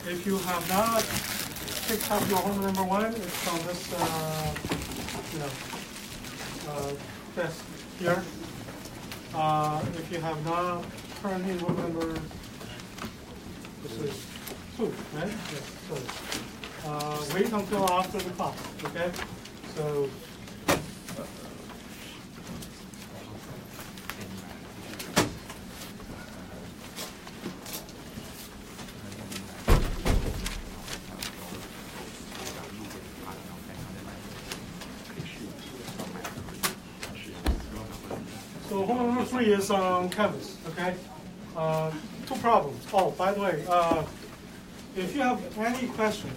if you have not picked up your homework number 1, it's on this test here. If you have not turned in homework number 2, right? Yes. So wait until after the class. Okay. So. So homework number 3 is on Canvas, okay? 2 problems. Oh, by the way, if you have any question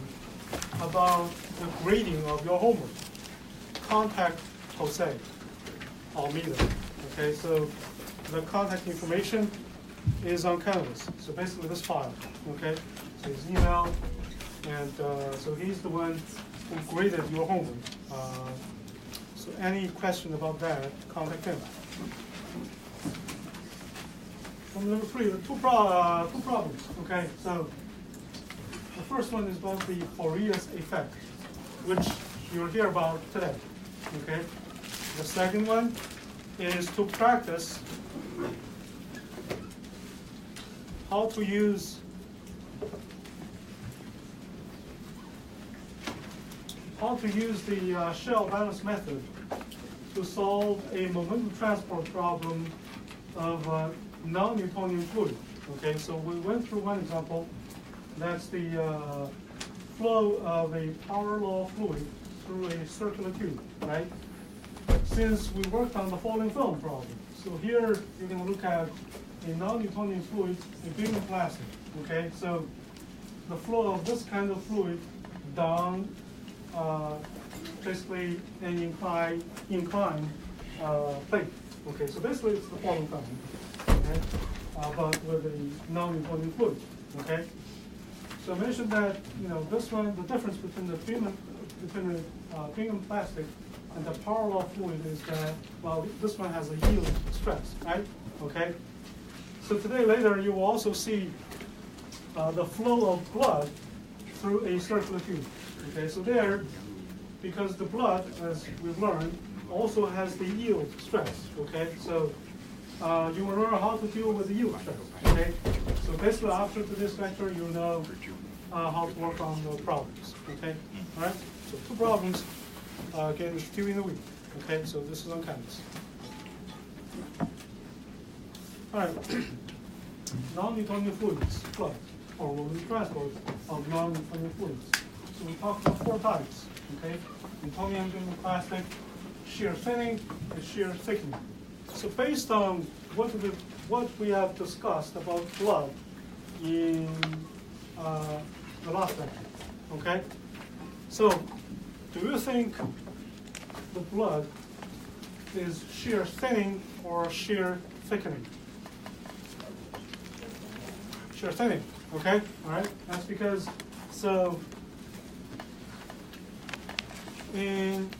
about the grading of your homework, contact Jose or me. Okay, so the contact information is on Canvas. So basically this file, okay? So his email, and so he's the one who graded your homework. So any question about that, contact him. From number 3, the two problems. Okay, so the first one is about the Fourier's effect, which you'll hear about today. Okay, the second one is to practice how to use the shell balance method to solve a momentum transport problem of non-Newtonian fluid. Okay, so we went through one example. That's the flow of a power law fluid through a circular tube, right? Since we worked on the falling film problem, so here you're going to look at a non-Newtonian fluid, a beam plastic. Okay, so the flow of this kind of fluid down basically an inclined plate. Okay, so basically it's the falling film. Okay, but with a non-Newtonian fluid. Okay, so I mentioned that this one, the difference between the Bingham plastic and the power law fluid is that this one has a yield stress, right? Okay, so today later you will also see the flow of blood through a circular tube. Okay, so there, because the blood, as we've learned, also has the yield stress. Okay, so you will learn how to deal with the yield stress. Okay, so basically after this lecture, you'll know how to work on the problems. Okay, all right. So 2 problems. Again, it's due in a week. Okay, so this is on Canvas. All right. Non-Newtonian fluids, flood, or momentum transport of non-Newtonian fluids. So we talked about 4 types. Okay, Newtonian plastic, shear thinning, and shear thickening. So based on what we have discussed about blood in the last lecture, okay? So do you think the blood is shear thinning or shear thickening? Shear thinning, okay? All right, that's because, so in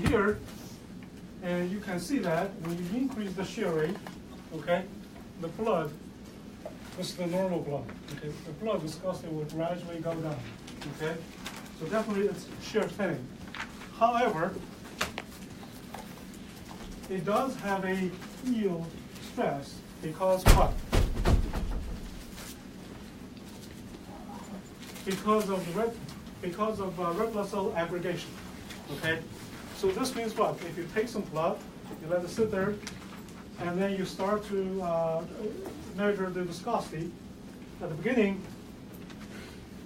here, and you can see that when you increase the shear rate, okay, the blood, this is the normal blood, okay, the blood viscosity will gradually go down, okay, so definitely it's shear thinning. However, it does have a yield stress because what? Because of red blood cell aggregation, okay. So this means what? If you take some blood, you let it sit there, and then you start to measure the viscosity. At the beginning,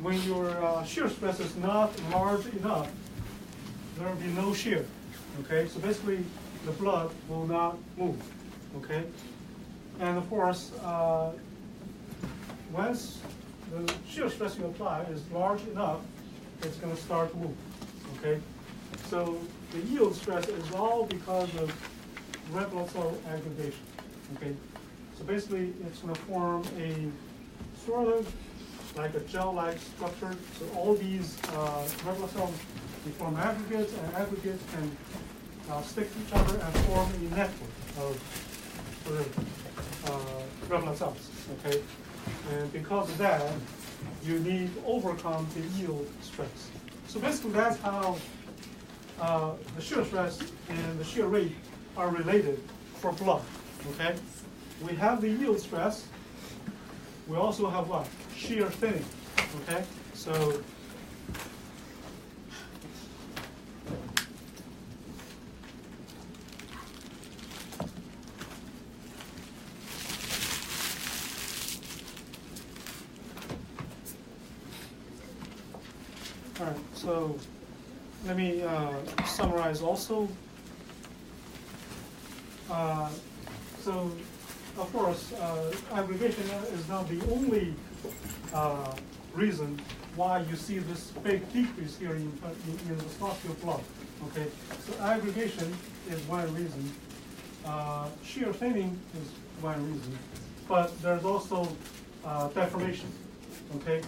when your shear stress is not large enough, there will be no shear. Okay, so basically the blood will not move. Okay, and of course, once the shear stress you apply is large enough, it's going to start to move. Okay, so the yield stress is all because of red blood cell aggregation. Okay, so basically it's going to form a sort of like a gel-like structure. So all these red blood cells They form aggregates, and aggregates can stick to each other and form a network of red blood cells. Okay, and because of that, you need to overcome the yield stress. So basically, that's how the shear stress and the shear rate are related for blood. Okay, we have the yield stress. We also have what? Shear thinning. Okay, so all right. So let me summarize also. So, of course, aggregation is not the only reason why you see this big decrease here in the viscosity of blood. Okay, so aggregation is one reason. Shear thinning is one reason, but there's also deformation. Okay,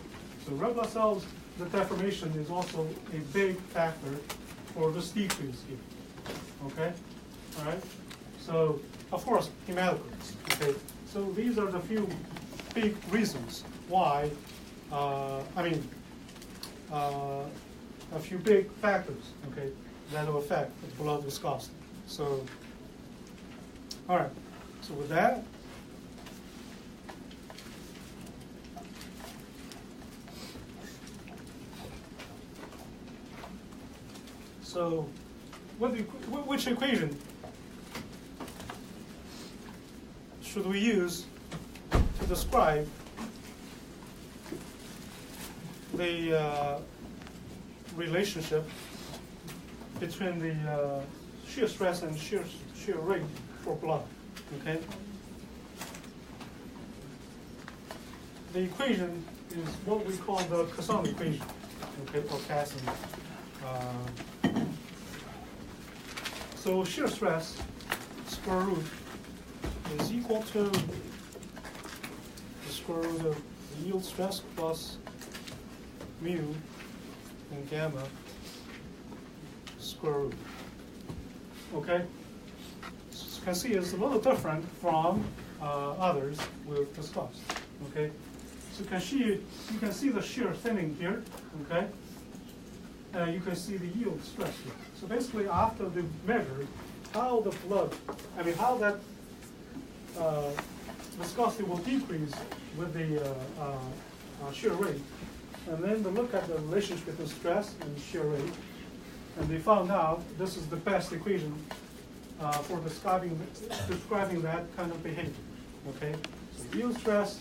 so red blood cells, the deformation is also a big factor for this decrease here. Okay, all right. So, of course, hematocrits. Okay, so these are the few big reasons why. A few big factors. Okay, that will affect the blood viscosity. So, all right. So with that. So, which equation should we use to describe the relationship between the shear stress and shear rate for blood? Okay. The equation is what we call the Casson equation. Okay, or Casson. So shear stress square root is equal to the square root of the yield stress plus mu and gamma square root. Okay? So you can see it's a little different from others we've discussed. Okay? So you can see the shear thinning here. Okay? You can see the yield stress here. So basically, after the measure, how the blood, how that viscosity will decrease with the shear rate, and then they look at the relationship between stress and shear rate, and they found out this is the best equation for describing that kind of behavior. Okay, so yield stress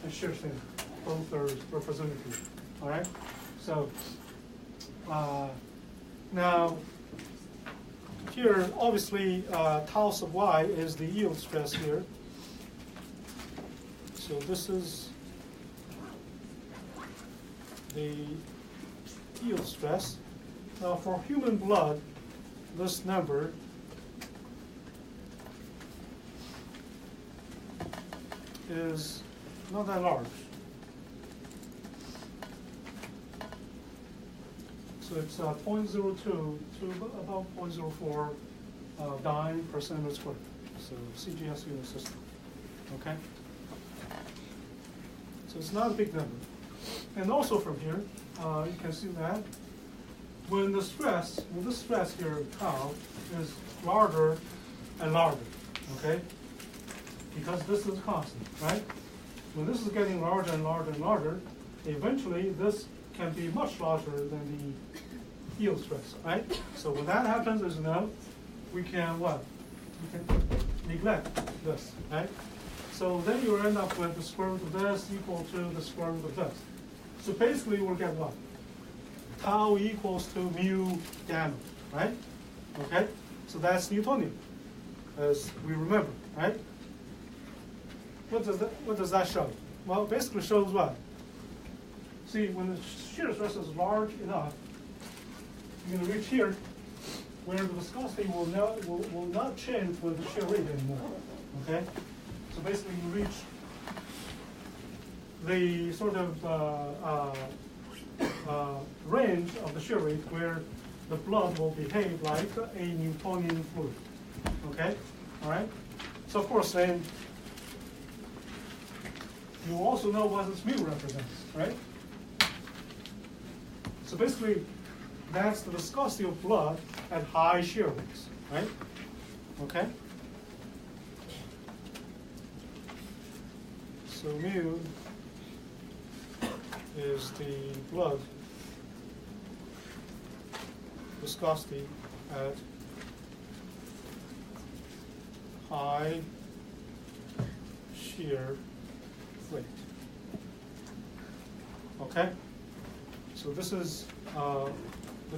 and shear thinning, both are represented here. All right, so. Now, here, obviously, tau sub y is the yield stress here. So this is the yield stress. Now, for human blood, this number is not that large. So it's 0.02 to about 0.04 dyne per centimeter squared. So CGS unit system. Okay? So it's not a big number. And also from here, you can see that when this stress here, tau, is larger and larger, okay? Because this is constant, right? When this is getting larger and larger and larger, eventually this can be much larger than the yield stress, right? So when that happens, as you know, we can what? We can neglect this, right? So then you end up with the square root of this equal to the square root of this. So basically we'll get what? Tau equals to mu gamma, right? Okay? So that's Newtonian, as we remember, right? What does that show? Well, it basically shows what? See, when the shear stress is large enough, you're going to reach here, where the viscosity will not change with the shear rate anymore. Okay, so basically you reach the sort of range of the shear rate where the blood will behave like a Newtonian fluid. Okay, all right. So of course, then you also know what this mu represents, right? So basically, that's the viscosity of blood at high shear rates, right? Okay. So mu is the blood viscosity at high shear rate. Okay? So this is the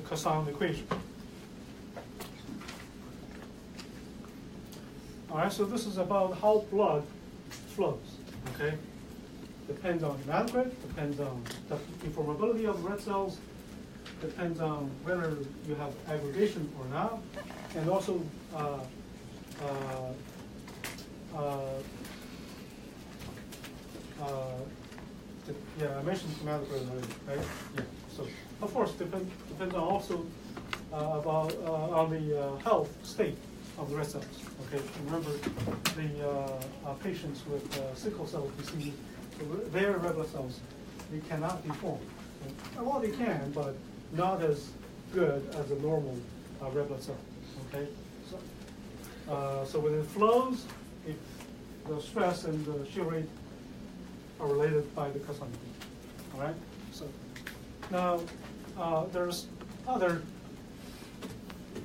Casson equation. All right, so this is about how blood flows, okay? Depends on hematocrit, depends on the deformability of red cells, depends on whether you have aggregation or not, and also I mentioned hematocrit already, right? Yeah. So of course depends on also on the health state of the red cells. Okay. Remember the patients with sickle cell disease, their red blood cells, they cannot deform. Well, they can, but not as good as a normal red blood cell. Okay. So when it flows, the stress and the shear rate are related by the Casson equation. All right. So now there's other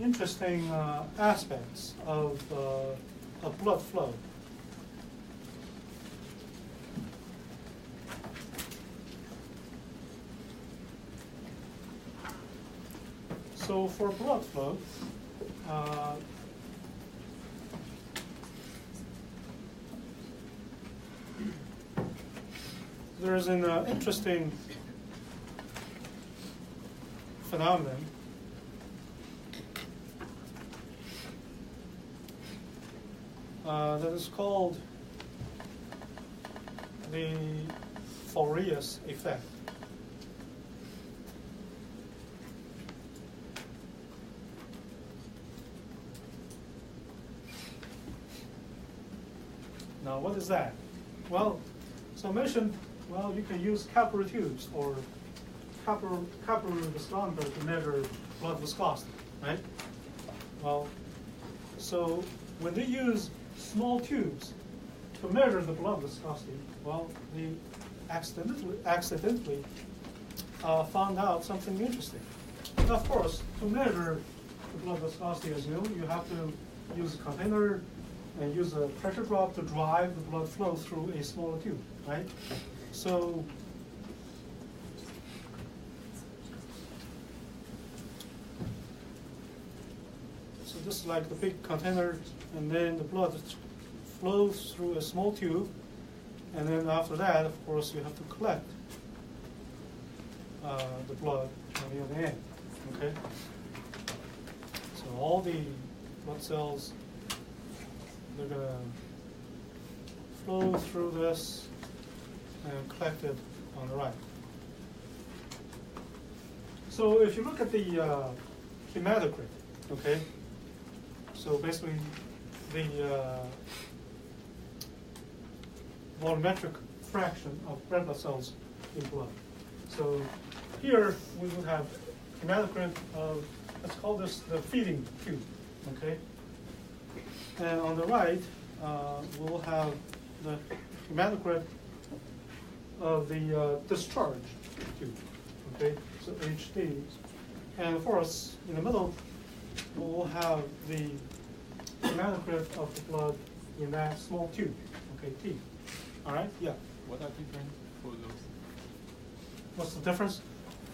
interesting aspects of blood flow. So for blood flow, there's an interesting phenomenon that is called the Fourier's effect. Now, what is that? Well, so I mentioned, well, you can use capillary tubes or capillary viscometer to measure blood viscosity, right? Well, so when they use small tubes to measure the blood viscosity, well, they accidentally found out something interesting. Now, of course, to measure the blood viscosity, as you know, you have to use a container and use a pressure drop to drive the blood flow through a smaller tube, right? So this is like the big container, and then the blood flows through a small tube, and then after that, of course, you have to collect the blood on the other end, okay? So all the blood cells, they're going to flow through this and collect it on the right. So if you look at the hematocrit, okay, so basically the volumetric fraction of red blood cells in blood. So here we would have hematocrit of, let's call this the feeding tube, okay? And on the right, we'll have the hematocrit of the discharge tube, okay? So HD. And of course, in the middle, we'll have the hematocrit of the blood in that small tube, okay, T. All right, yeah. What are different for those? What's the difference?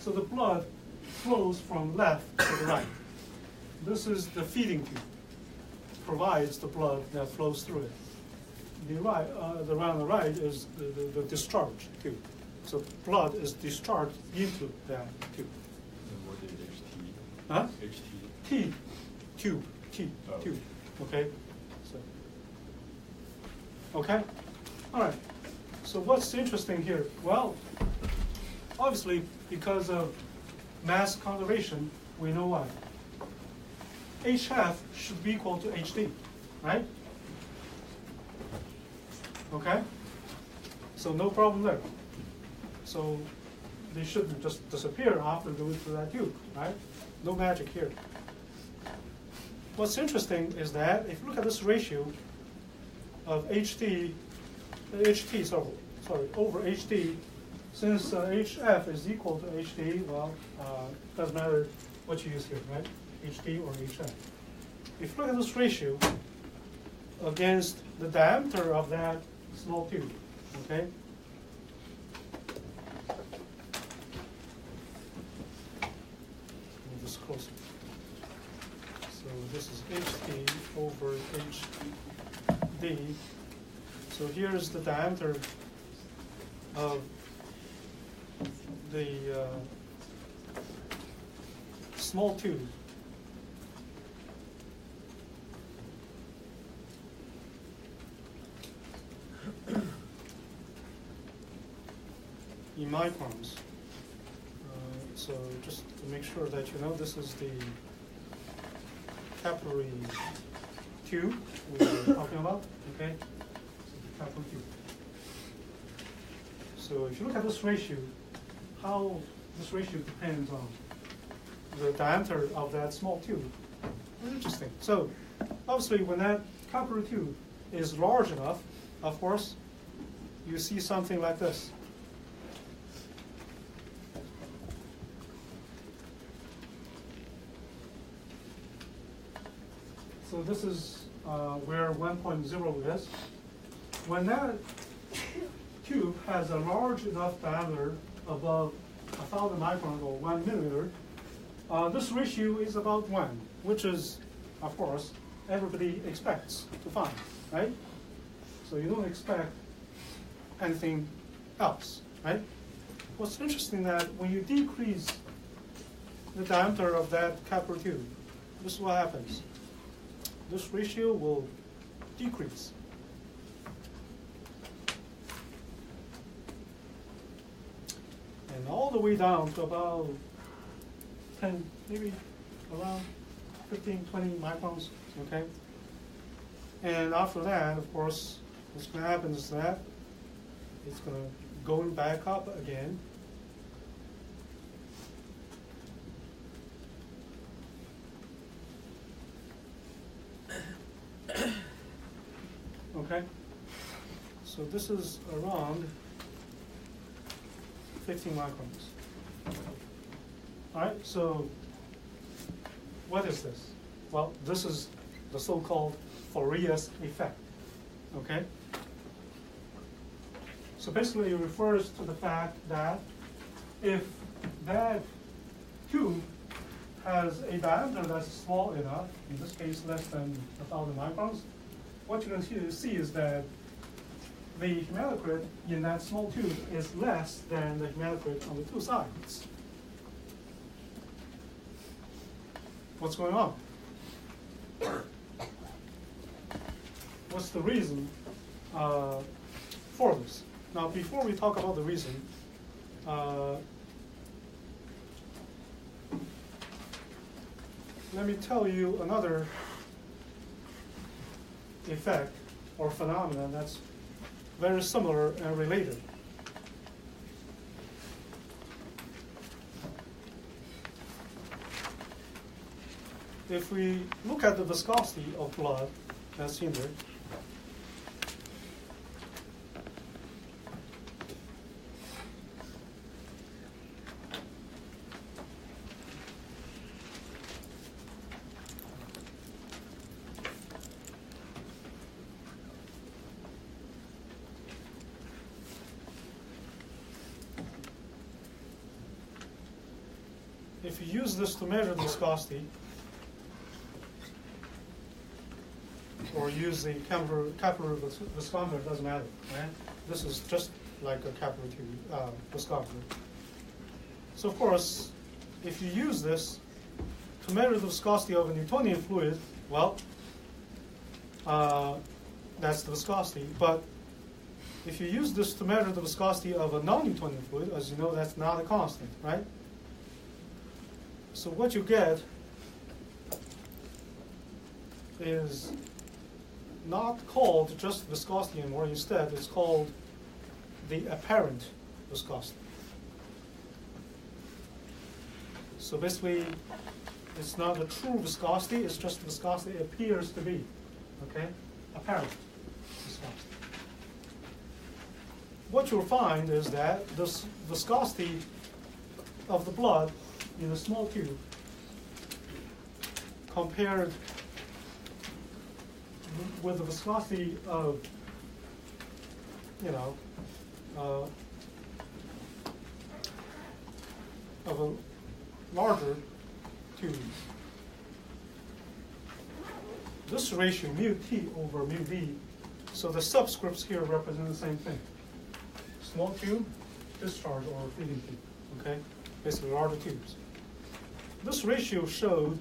So the blood flows from left to the right. This is the feeding tube. Provides the blood that flows through it. The one on the right is the discharge tube. So blood is discharged into that tube. And what is HT? Huh? HT? T, tube, T, Oh. tube. Okay. So. Okay. All right. So what's interesting here? Well, obviously because of mass conservation, we know what? HF should be equal to HD, right? Okay? So no problem there. So they shouldn't just disappear after going through that tube, right? No magic here. What's interesting is that if you look at this ratio of HT over HD, since HF is equal to HD, well, doesn't matter what you use here, right? HD or HF. If you look at this ratio against the diameter of that small tube, okay? Move this closer. So this is HT over HD. So here's the diameter of the small tube. In microns. So just to make sure that you know, this is the capillary tube we were talking about, okay? So the capillary tube. So if you look at this ratio, how this ratio depends on the diameter of that small tube. Very interesting. So obviously when that capillary tube is large enough, of course, you see something like this. So this is where 1.0 is. When that tube has a large enough diameter above 1,000 microns or 1 millimeter, this ratio is about 1, which is, of course, everybody expects to find, right? So you don't expect anything else, right? What's interesting that when you decrease the diameter of that capillary tube, this is what happens. This ratio will decrease. And all the way down to about 10, maybe around 15, 20 microns, okay? And after that, of course, what's going to happen is that it's going to go back up again. Okay? So this is around 15 microns. All right, so what is this? Well, this is the so-called Fourier's effect, okay? So basically it refers to the fact that if that tube has a diameter that's small enough, in this case less than 1,000 microns, what you're going to see is that the hematocrit in that small tube is less than the hematocrit on the two sides. What's going on? What's the reason for this? Now, before we talk about the reason, let me tell you another effect or phenomenon that's very similar and related. If we look at the viscosity of blood, as seen there, if you use this to measure the viscosity, or use the capillary viscometer, it doesn't matter, right? This is just like a capillary viscometer. So of course, if you use this to measure the viscosity of a Newtonian fluid, well, that's the viscosity. But if you use this to measure the viscosity of a non-Newtonian fluid, as you know, that's not a constant, right? So what you get is not called just viscosity anymore. Instead, it's called the apparent viscosity. So basically, it's not a true viscosity, it's just viscosity it appears to be, okay? Apparent viscosity. What you'll find is that this viscosity of the blood in a small tube compared with the viscosity of, of a larger tube. This ratio, mu t over mu v, so the subscripts here represent the same thing. Small tube, discharge or feeding tube, okay? Basically larger tubes. This ratio showed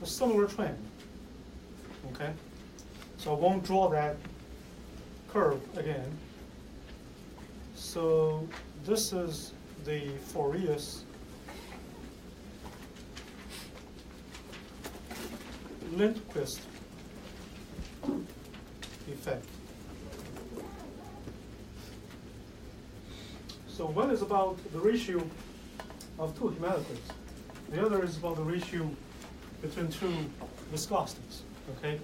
a similar trend, okay? So I won't draw that curve again. So this is the Fourier's Lindquist effect. So one is about the ratio of two hematocrits. The other is about the ratio between two viscosities, okay?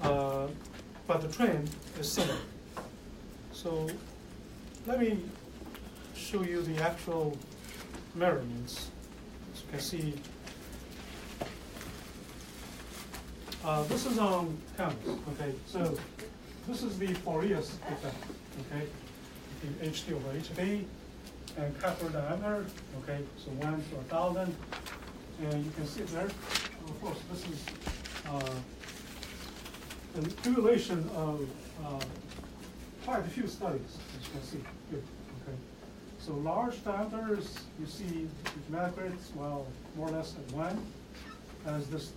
But the trend is similar. So let me show you the actual measurements. As you can see, this is on canvas, okay? So this is the Fourier's effect, okay? The HT over HV and capillary diameter, okay? So 1 to 1,000, and you can see there. Of course, this is an accumulation of quite a few studies, as you can see here, okay? So large diameters, you see hematocrits, well, more or less at 1. As this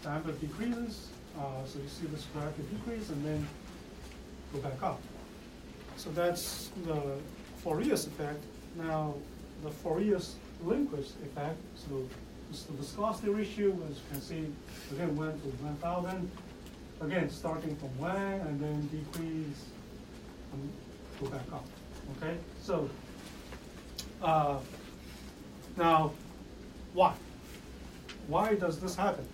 diameter decreases, so you see this gradual decrease and then go back up. So that's the Fourier's effect. Now, the Fourier's Lindquist effect, so this is the viscosity ratio, as you can see, again, 1 to 1,000. Again, starting from 1 and then decrease and go back up, okay? So, now, why? Why does this happen?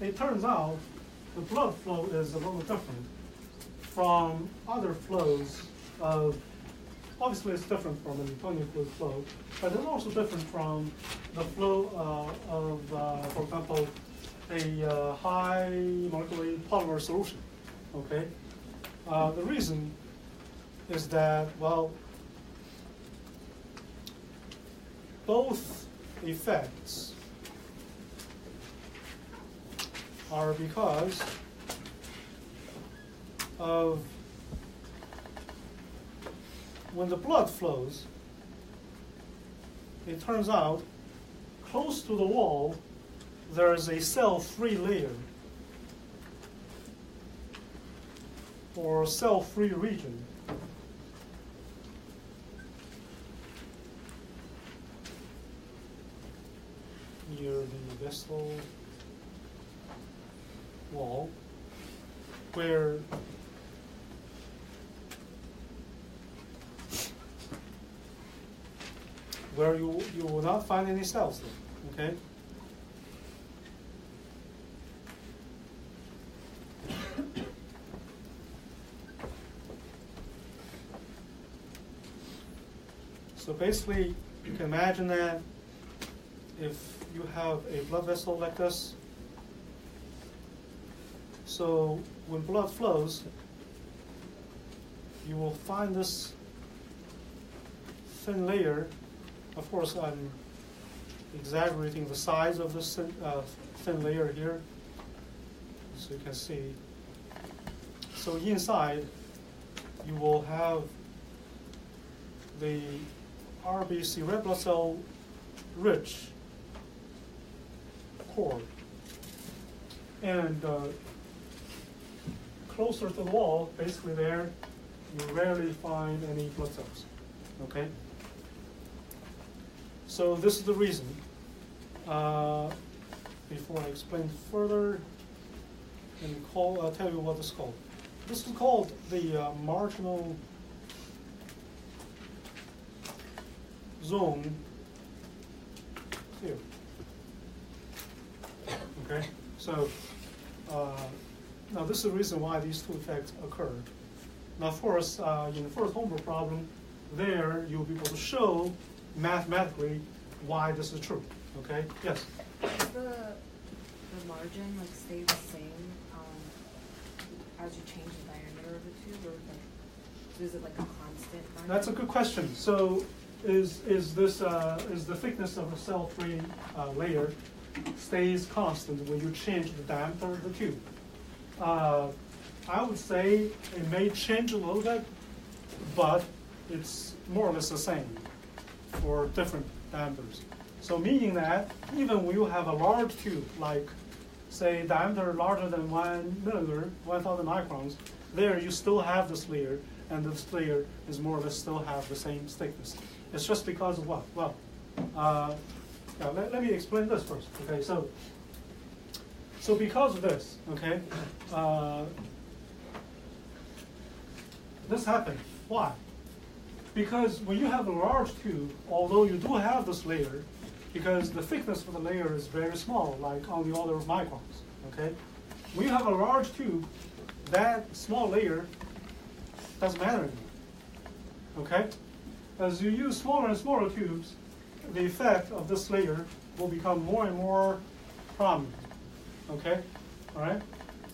It turns out the blood flow is a little different from other flows of, obviously it's different from the Newtonian fluid flow, but it's also different from the flow of, for example, a high molecular polymer solution, okay? The reason is that, well, both effects are because of when the blood flows, it turns out close to the wall there is a cell-free layer or cell-free region. Near the vessel wall, where you will not find any cells there, okay? So basically, you can imagine that if you have a blood vessel like this, so when blood flows, you will find this thin layer. Of course, I'm exaggerating the size of this thin layer here, so you can see. So inside, you will have the RBC red blood cell rich pore. And closer to the wall, basically there, you rarely find any blood cells, okay? So this is the reason. Before I explain further, let me tell you what this is called. This is called the marginal zone theory. Okay, so now this is the reason why these two effects occur. Now, of course, in the first homework problem, there you'll be able to show mathematically why this is true. Okay? Yes. Does the margin like stay the same as you change the diameter of the tube, or like, is it like a constant margin? That's a good question. So, is the thickness of a cell-free layer stays constant when you change the diameter of the tube? I would say it may change a little bit, but it's more or less the same for different diameters. So meaning that even when you have a large tube, like say diameter larger than 1 millimeter, 1,000 microns, there you still have this layer, and this layer is more or less still have the same thickness. It's just because of what? Well, let me explain this first. Okay, so because of this, okay, this happened. Why? Because when you have a large tube, although you do have this layer, because the thickness of the layer is very small, like on the order of microns, okay? When you have a large tube, that small layer doesn't matter anymore, okay? As you use smaller and smaller tubes, the effect of this layer will become more and more prominent, okay? All right?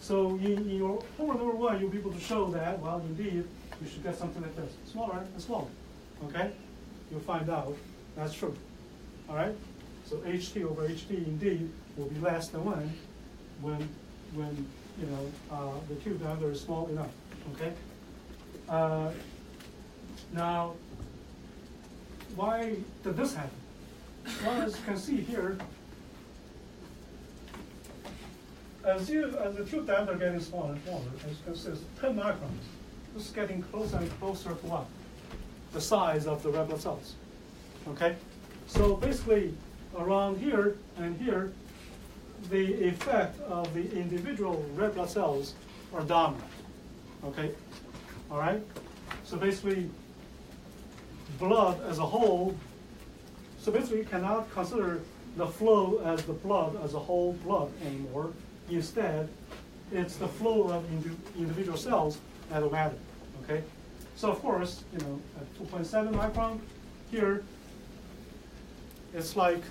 So in your homework number 1, you'll be able to show that, well, indeed, you should get something like this, smaller and smaller, okay? You'll find out that's true, all right? So HT over HT indeed will be less than 1 when you know, the tube diameter is small enough, okay? Now, why did this happen? Well, as you can see here, as the tube diameter getting smaller and smaller, as you can see, it's 10 microns. This is getting closer and closer to what? The size of the red blood cells. Okay? So basically, around here and here, the effect of the individual red blood cells are dominant. Okay? All right? So basically, blood as a whole, so basically you cannot consider the flow as the blood as a whole blood anymore. Instead, it's the flow of individual cells that will matter, okay? So of course, you know, at 2.7 micron, here, it's like,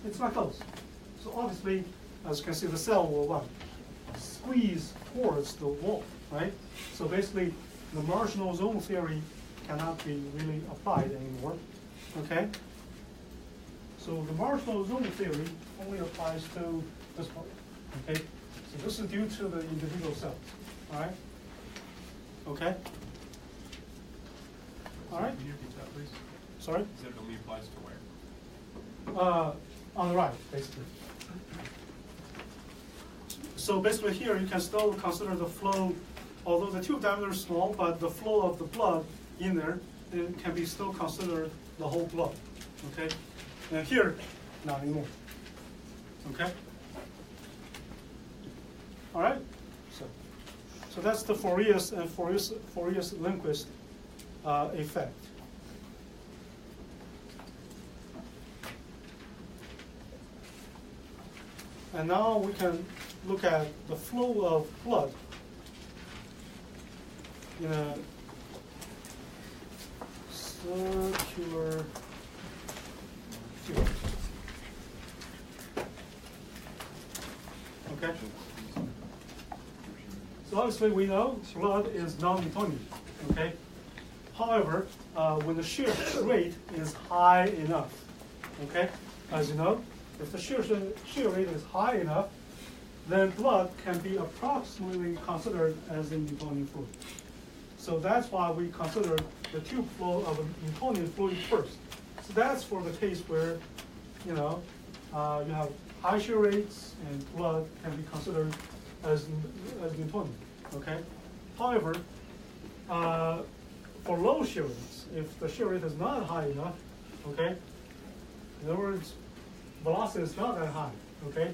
it's not close. So obviously, as you can see, the cell will what? Squeeze towards the wall, right? So basically, the marginal zone theory cannot be really applied anymore, okay? So the marginal zone theory only applies to this part, okay? So this is due to the individual cells, all right? Okay? All right? Can you repeat that, please? Sorry? Is it only applies to where? On the right, basically. So basically here you can still consider the flow, although the tube diameter is small, but the flow of the blood in there, it can be still considered the whole blood, okay? And here, not anymore, okay? All right, so that's the Fourier and Fourier-Lindquist effect. And now we can look at the flow of blood in a circular tube. Okay? So obviously we know blood is non-Newtonian, okay? However, when the shear rate is high enough, okay? As you know, if the shear rate is high enough, then blood can be approximately considered as a Newtonian fluid. So that's why we consider the tube flow of an Newtonian fluid first. So that's for the case where, you know, you have high shear rates and blood can be considered as Newtonian, okay? However, for low shear rates, if the shear rate is not high enough, okay, in other words, velocity is not that high, okay?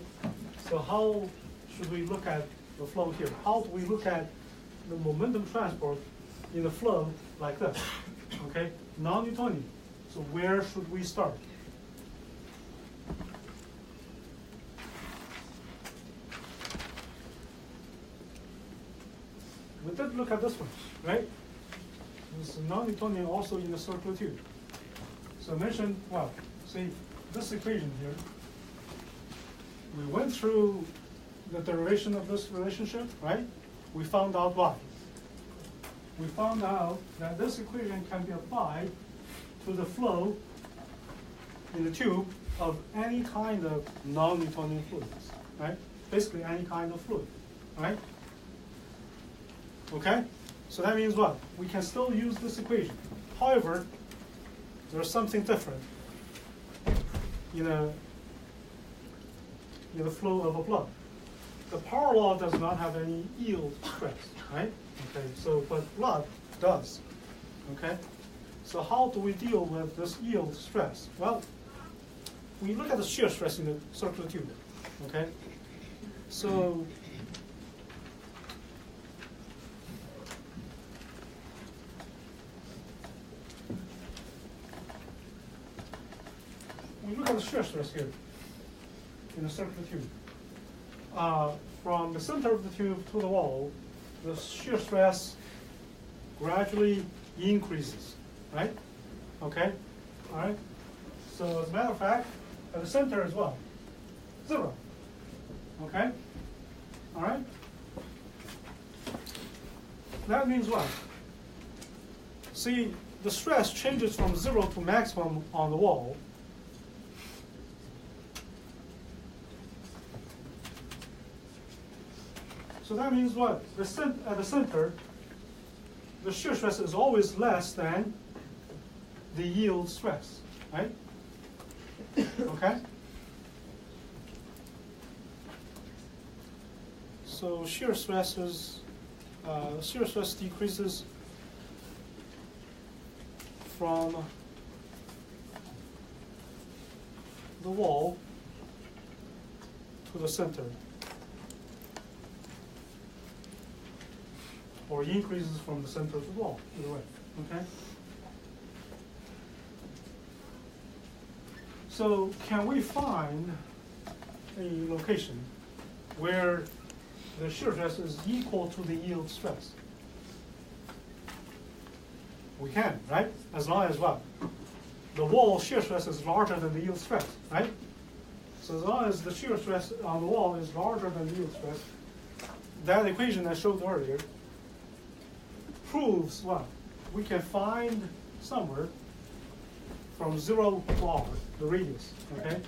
So how should we look at the flow here? How do we look at the momentum transport in the flow like this, okay? Non-Newtonian. So where should we start? We did look at this one, right? This is non-Newtonian also in the circular tube. So I mentioned, well, see this equation here. We went through the derivation of this relationship, right? We found out why. We found out that this equation can be applied to the flow in the tube of any kind of non-Newtonian fluids, right? Basically any kind of fluid, right? Okay? So that means what? We can still use this equation. However, there's something different in the flow of a blood. The power law does not have any yield stress, right? Okay, so but blood does. Okay? So how do we deal with this yield stress? Well, we look at the shear stress in the circular tube. Okay? So we look at the shear stress here in the circular tube. From the center of the tube to the wall, the shear stress gradually increases, right? Okay, all right? So as a matter of fact, at the center as well, 0, okay? All right? That means what? See, the stress changes from 0 to maximum on the wall. So that means what? At the center, the shear stress is always less than the yield stress, right? Okay? So shear stress decreases from the wall to the center, or increases from the center of the wall, either way, okay? So can we find a location where the shear stress is equal to the yield stress? We can, right? As long as what? The wall shear stress is larger than the yield stress, right? So as long as the shear stress on the wall is larger than the yield stress, that equation I showed earlier proves what? We can find somewhere from 0 to r, the radius, okay,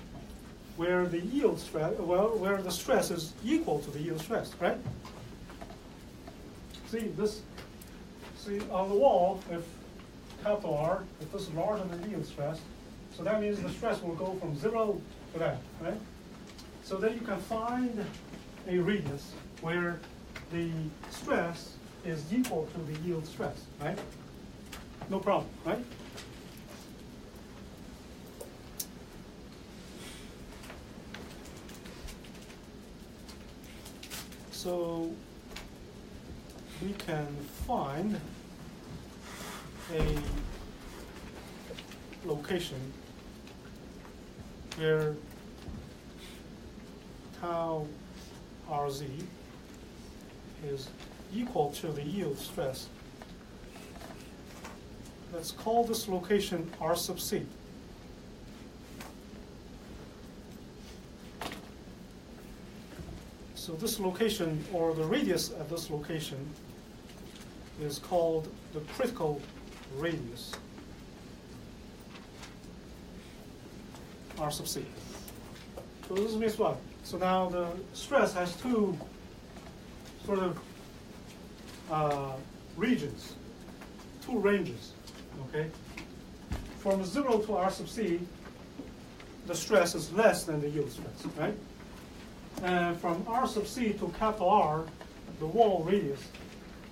where the yield stress, well, where the stress is equal to the yield stress, right? See this? See on the wall, if capital R, if this is larger than the yield stress, so that means the stress will go from 0 to that, right? So then you can find a radius where the stress is equal to the yield stress, right? No problem, right? So we can find a location where tau RZ is equal to the yield stress. Let's call this location R sub C. So this location, or the radius at this location, is called the critical radius, R sub C. So this means what? So now the stress has two sort of regions, two ranges. okay? From 0 to R sub C, the stress is less than the yield stress, right? And from R sub C to capital R, the wall radius,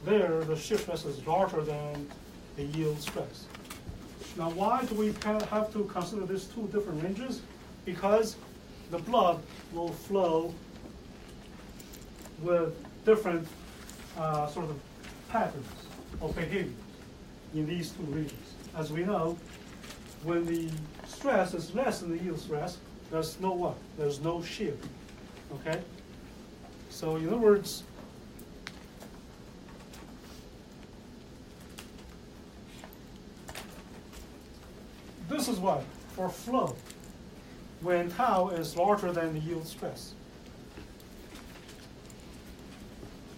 there the shear stress is larger than the yield stress. Now, why do we have to consider these two different ranges? Because the blood will flow with different sort of patterns of behavior in these two regions. As we know, when the stress is less than the yield stress, there's no what? There's no shear, okay? So in other words, this is what? For flow, when tau is larger than the yield stress,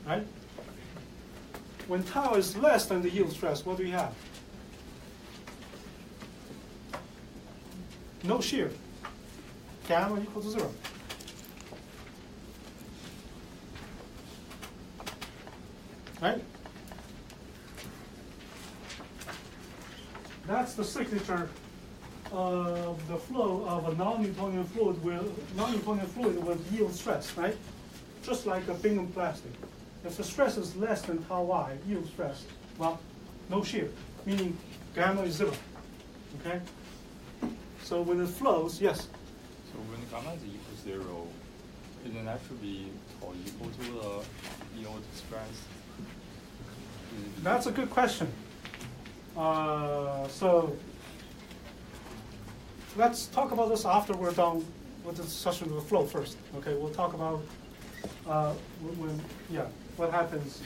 right? When tau is less than the yield stress, what do we have? No shear. Gamma equal to 0. Right? That's the signature of the flow of a non-Newtonian fluid with yield stress, right? Just like a Bingham plastic. If the stress is less than tau y, yield stress, well, no shear, meaning gamma is 0. Okay? So when it flows, yes? So when gamma is equal to 0, isn't that should be tau equal to the yield stress? That's a good question. So let's talk about this after we're done with the discussion of the flow first. Okay, we'll talk about what happens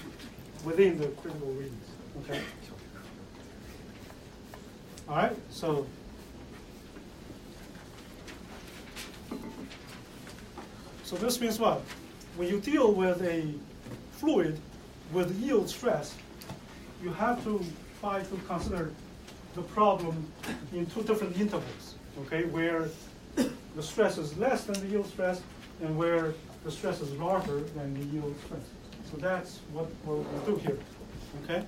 within the critical regions. Okay. All right. So this means what? When you deal with a fluid with yield stress, you have to try to consider the problem in two different intervals, okay, where the stress is less than the yield stress and where the stress is larger than the yield stress. So that's what we'll do here, okay?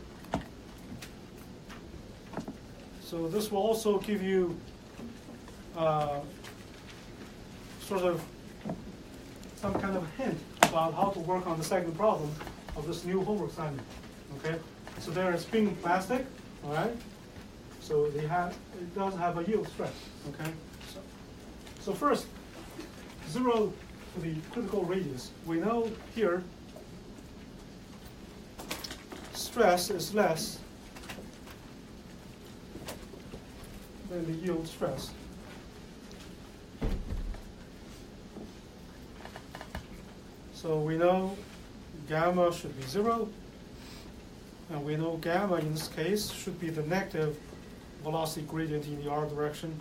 So this will also give you sort of some kind of hint about how to work on the second problem of this new homework assignment, okay? So there is Bingham plastic, all right? So it does have a yield stress, okay? So first, 0 to the critical radius. We know here stress is less than the yield stress. So we know gamma should be 0. And we know gamma in this case should be the negative velocity gradient in the r direction.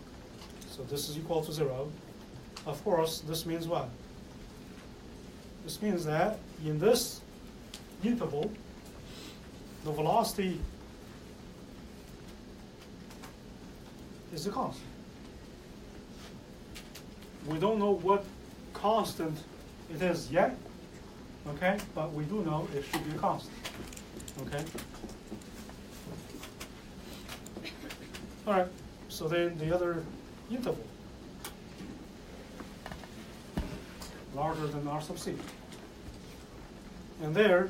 So this is equal to 0. Of course, this means what? This means that in this interval, the velocity is a constant. We don't know what constant it is yet, okay? But we do know it should be a constant. Okay. All right. So then the other interval, larger than R sub C. And there,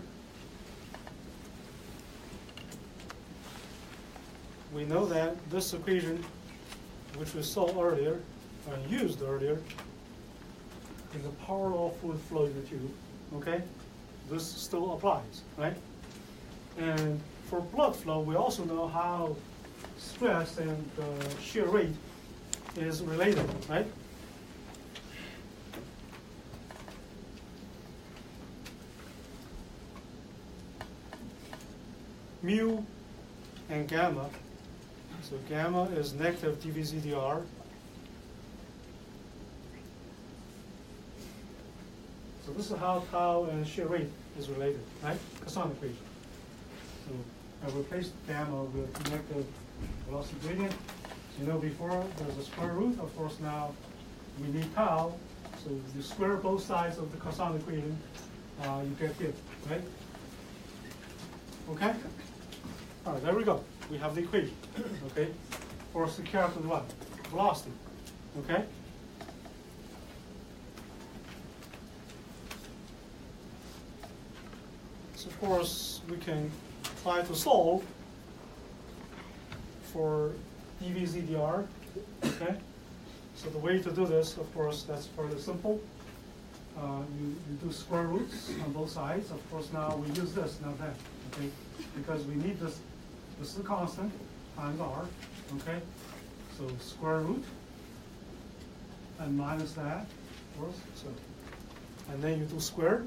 we know that this equation, which we saw earlier, and used earlier, is the power law of fluid flow in the tube. Okay. This still applies, right? And for blood flow, we also know how stress and shear rate is related, right? Mu and gamma. So gamma is negative dV/dr. So this is how tau and shear rate is related, right? Cassani equation. So I replaced gamma with negative velocity gradient. So you know before there's a square root. Of course now we need tau. So you square both sides of the Cassani equation, you get here, right? Okay? All right, there we go. we have the equation, okay? Force to calculate what? Velocity, okay? So of course, we can try to solve for dV/dr, okay? So the way to do this, of course, that's fairly simple. You do square roots on both sides. Of course, now we use this, not that, okay? Because we need this is the constant times r, okay? So square root and minus that, of course. So, and then you do square.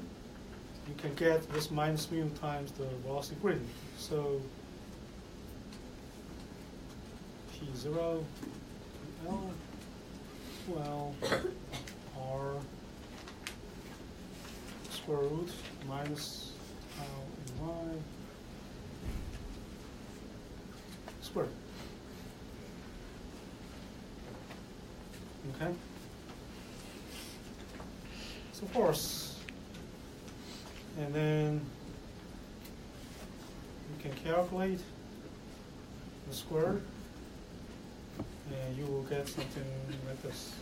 You can get this minus mu times the velocity gradient. So T0, L, 2L, R, square root minus L and Y, square. Okay? So of course, and then you can calculate the square, and you will get something like this.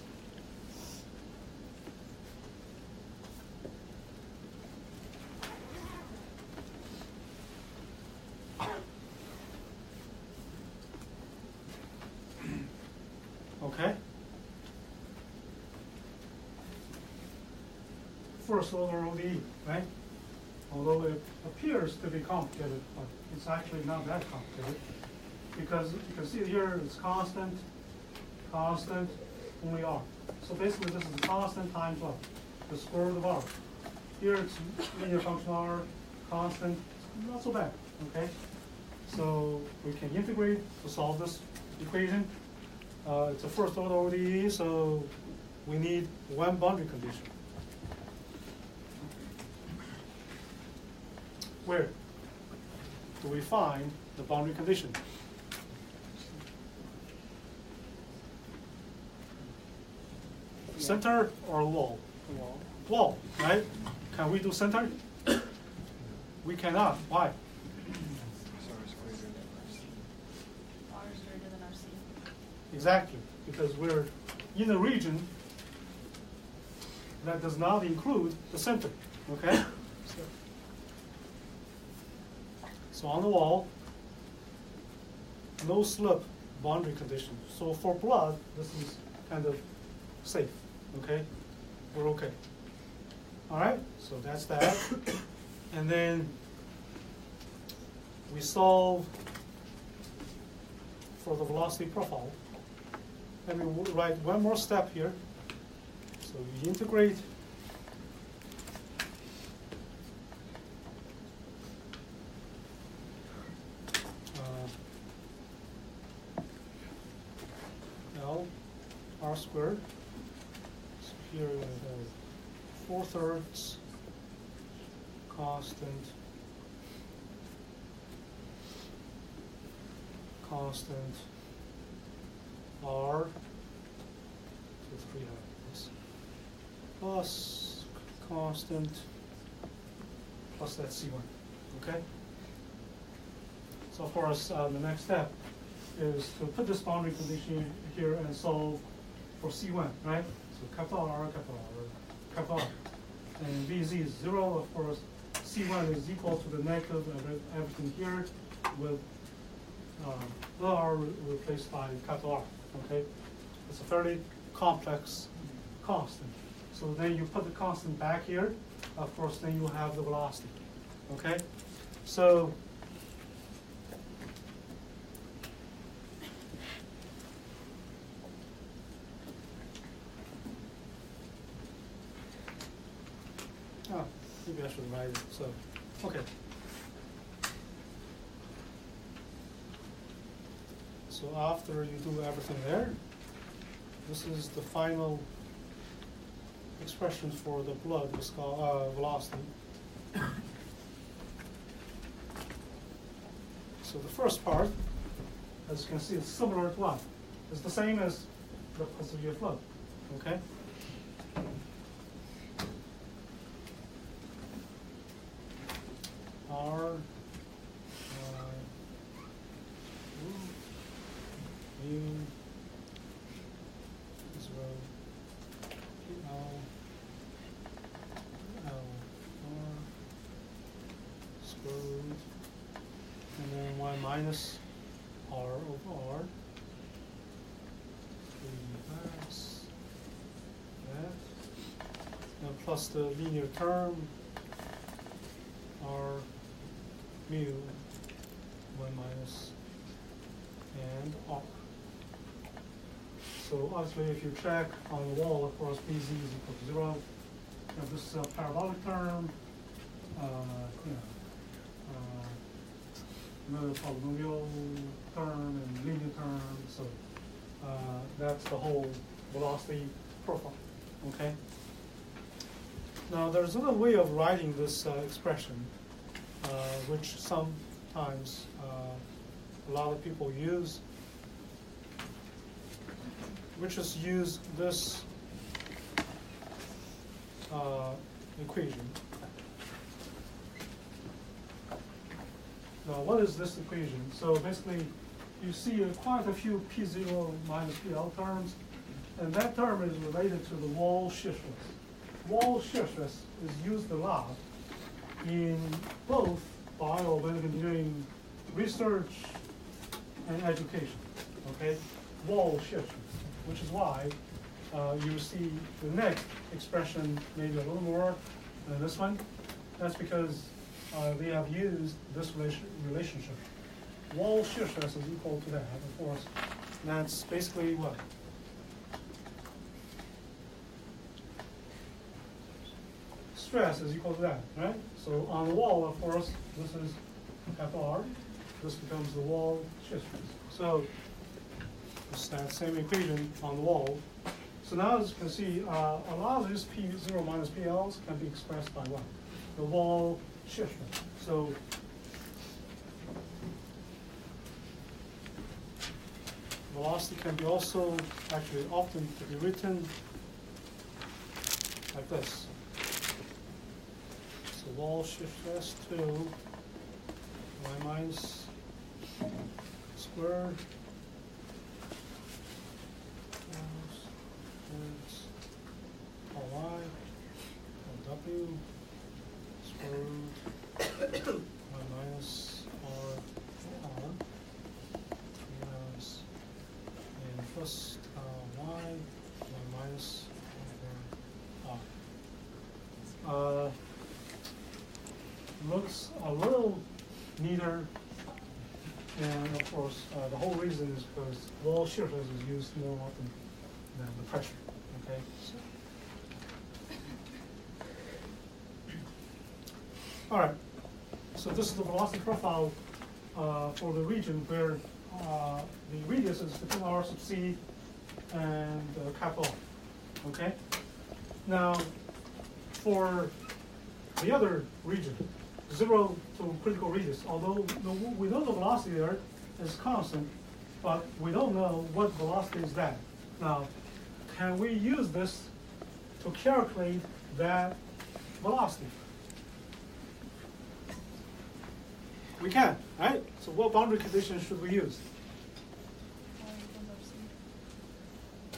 Okay? First order ODE, right? Although it appears to be complicated, but it's actually not that complicated. Because you can see here it's constant, constant, only r. So basically this is constant times what? The square root of r. Here it's linear function r, constant, not so bad, okay? So we can integrate to solve this equation. It's a first order ODE, so we need one boundary condition. Where do we find the boundary condition? Center or wall? Wall. Wall, right? Can we do center? We cannot. Why? So it's greater than RC. R is greater than RC. Exactly, because we're in a region that does not include the center, okay? So on the wall, no slip boundary condition. So for blood, this is kind of safe, okay? We're okay. All right, so that's that. And then we solve for the velocity profile. And we will write one more step here. So we integrate L r squared. So here we have 4/3 constant r, so 3/2 plus constant plus that C1, okay? So of course, the next step is to put this boundary condition here and solve for C1, right? So capital R, capital R. And VZ is 0, of course. C1 is equal to the negative of everything here with little r replaced by capital R, okay? It's a fairly complex constant. So then you put the constant back here. Of course, then you have the velocity, okay? So maybe I should write it. So, okay. So after you do everything there, this is the final expression for the blood velocity. So the first part, as you can see, is similar to what? It's the same as the Passagier flow, okay? R mu 0 PL L R square root, and then 1 minus R over R. 3x that, and plus the linear term R mu 1 minus and R. So obviously if you check on the wall, of course, BZ is equal to 0. You know, this is a parabolic term, another polynomial term and linear term, so that's the whole velocity profile, okay? Now there's another way of writing this expression, which sometimes a lot of people use, which is use this equation. Now, what is this equation? So basically, you see quite a few P0 minus PL terms, and that term is related to the wall shear stress. Wall shear stress is used a lot in both biomedical engineering research and education, okay? Wall shear stress, which is why you see the next expression maybe a little more than this one. That's because they have used this relationship. Wall shear stress is equal to that, of course. That's basically what? Stress is equal to that, right? So on the wall, of course, this is FR. This becomes the wall shear stress. So it's that same equation on the wall. So now, as you can see, a lot of these P0 minus PLs can be expressed by what? The wall shear stress. So velocity can be also actually often to be written like this. So wall shear stress 2 y minus squared all y all w square root y minus r 3 minus and first y minus r. Looks a little neater, and of course the whole reason is because wall shear stress is used more often than the pressure. Okay. All right. So this is the velocity profile for the region where the radius is between R sub c and capital R. Okay. Now, for the other region, 0 to critical radius, although we know the velocity there is constant, but we don't know what velocity is that. Now, can we use this to calculate that velocity? We can, right? So what boundary conditions should we use?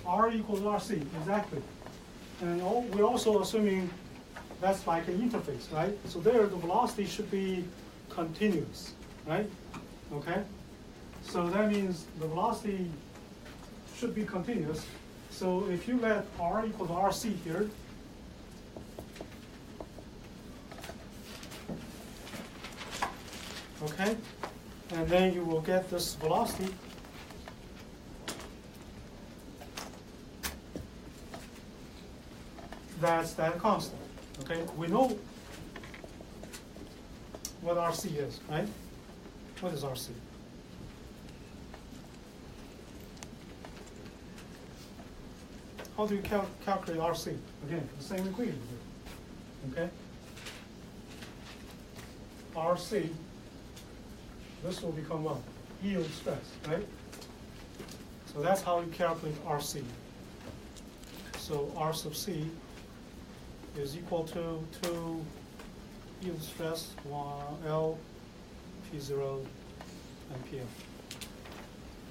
R equals RC, exactly. And we're also assuming that's like an interface, right? So there, the velocity should be continuous, right? Okay? So that means the velocity should be continuous. So if you let R equals RC here, okay? And then you will get this velocity. That's that constant, okay? We know what RC is, right? What is RC? How do you calculate RC? Again, the same equation here, okay? RC, this will become what? Yield stress, right? So that's how you calculate RC. So R sub C is equal to 2 yield stress, L, P0, and PL.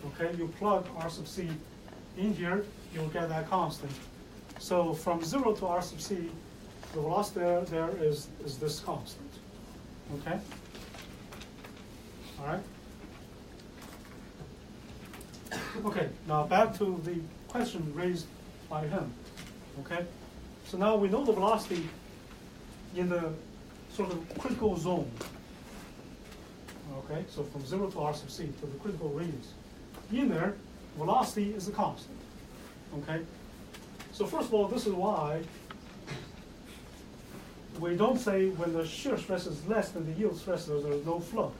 Okay, you plug R sub C in here, you'll get that constant. So from 0 to R sub C, the velocity there is this constant. Okay? All right? Okay, now back to the question raised by him. Okay? So now we know the velocity in the sort of critical zone. Okay, so from 0 to R sub C to the critical radius. In there, velocity is a constant. Okay? So first of all, this is why we don't say when the shear stress is less than the yield stress, there's no flow.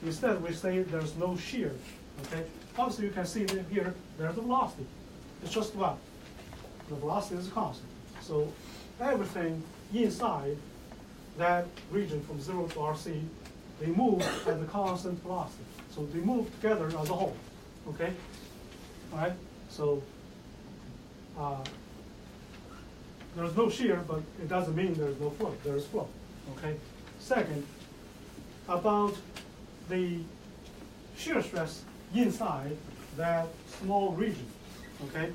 Instead, we say there's no shear. Okay? Obviously, you can see that here, there's the velocity. It's just what? The velocity is a constant. So everything inside that region from 0 to RC, they move at the constant velocity. So they move together as a whole. Okay? All right? So there's no shear, but it doesn't mean there's no flow. There's flow. Okay? Second, about the shear stress inside that small region. Okay?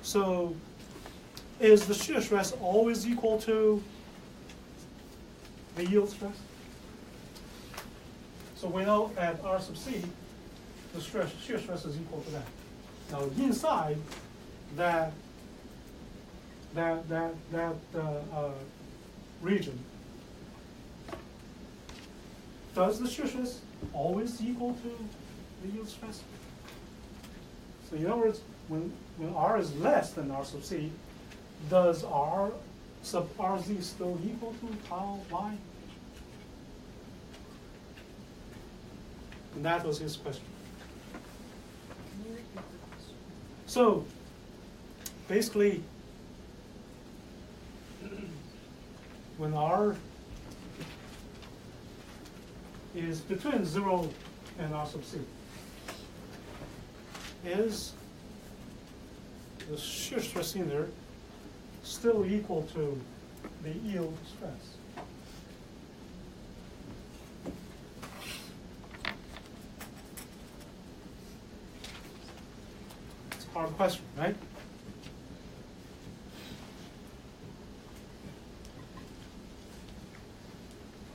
So is the shear stress always equal to the yield stress? So we know at R sub C, the shear stress is equal to that. Now inside that region, does the shear stress always equal to the yield stress? So in other words, when R is less than R sub C, does R sub RZ still equal to tau Y? And that was his question. Can you repeat the question? So basically, when R is between 0 and R sub C, is the shear stress in there still equal to the yield stress? It's a hard question, right?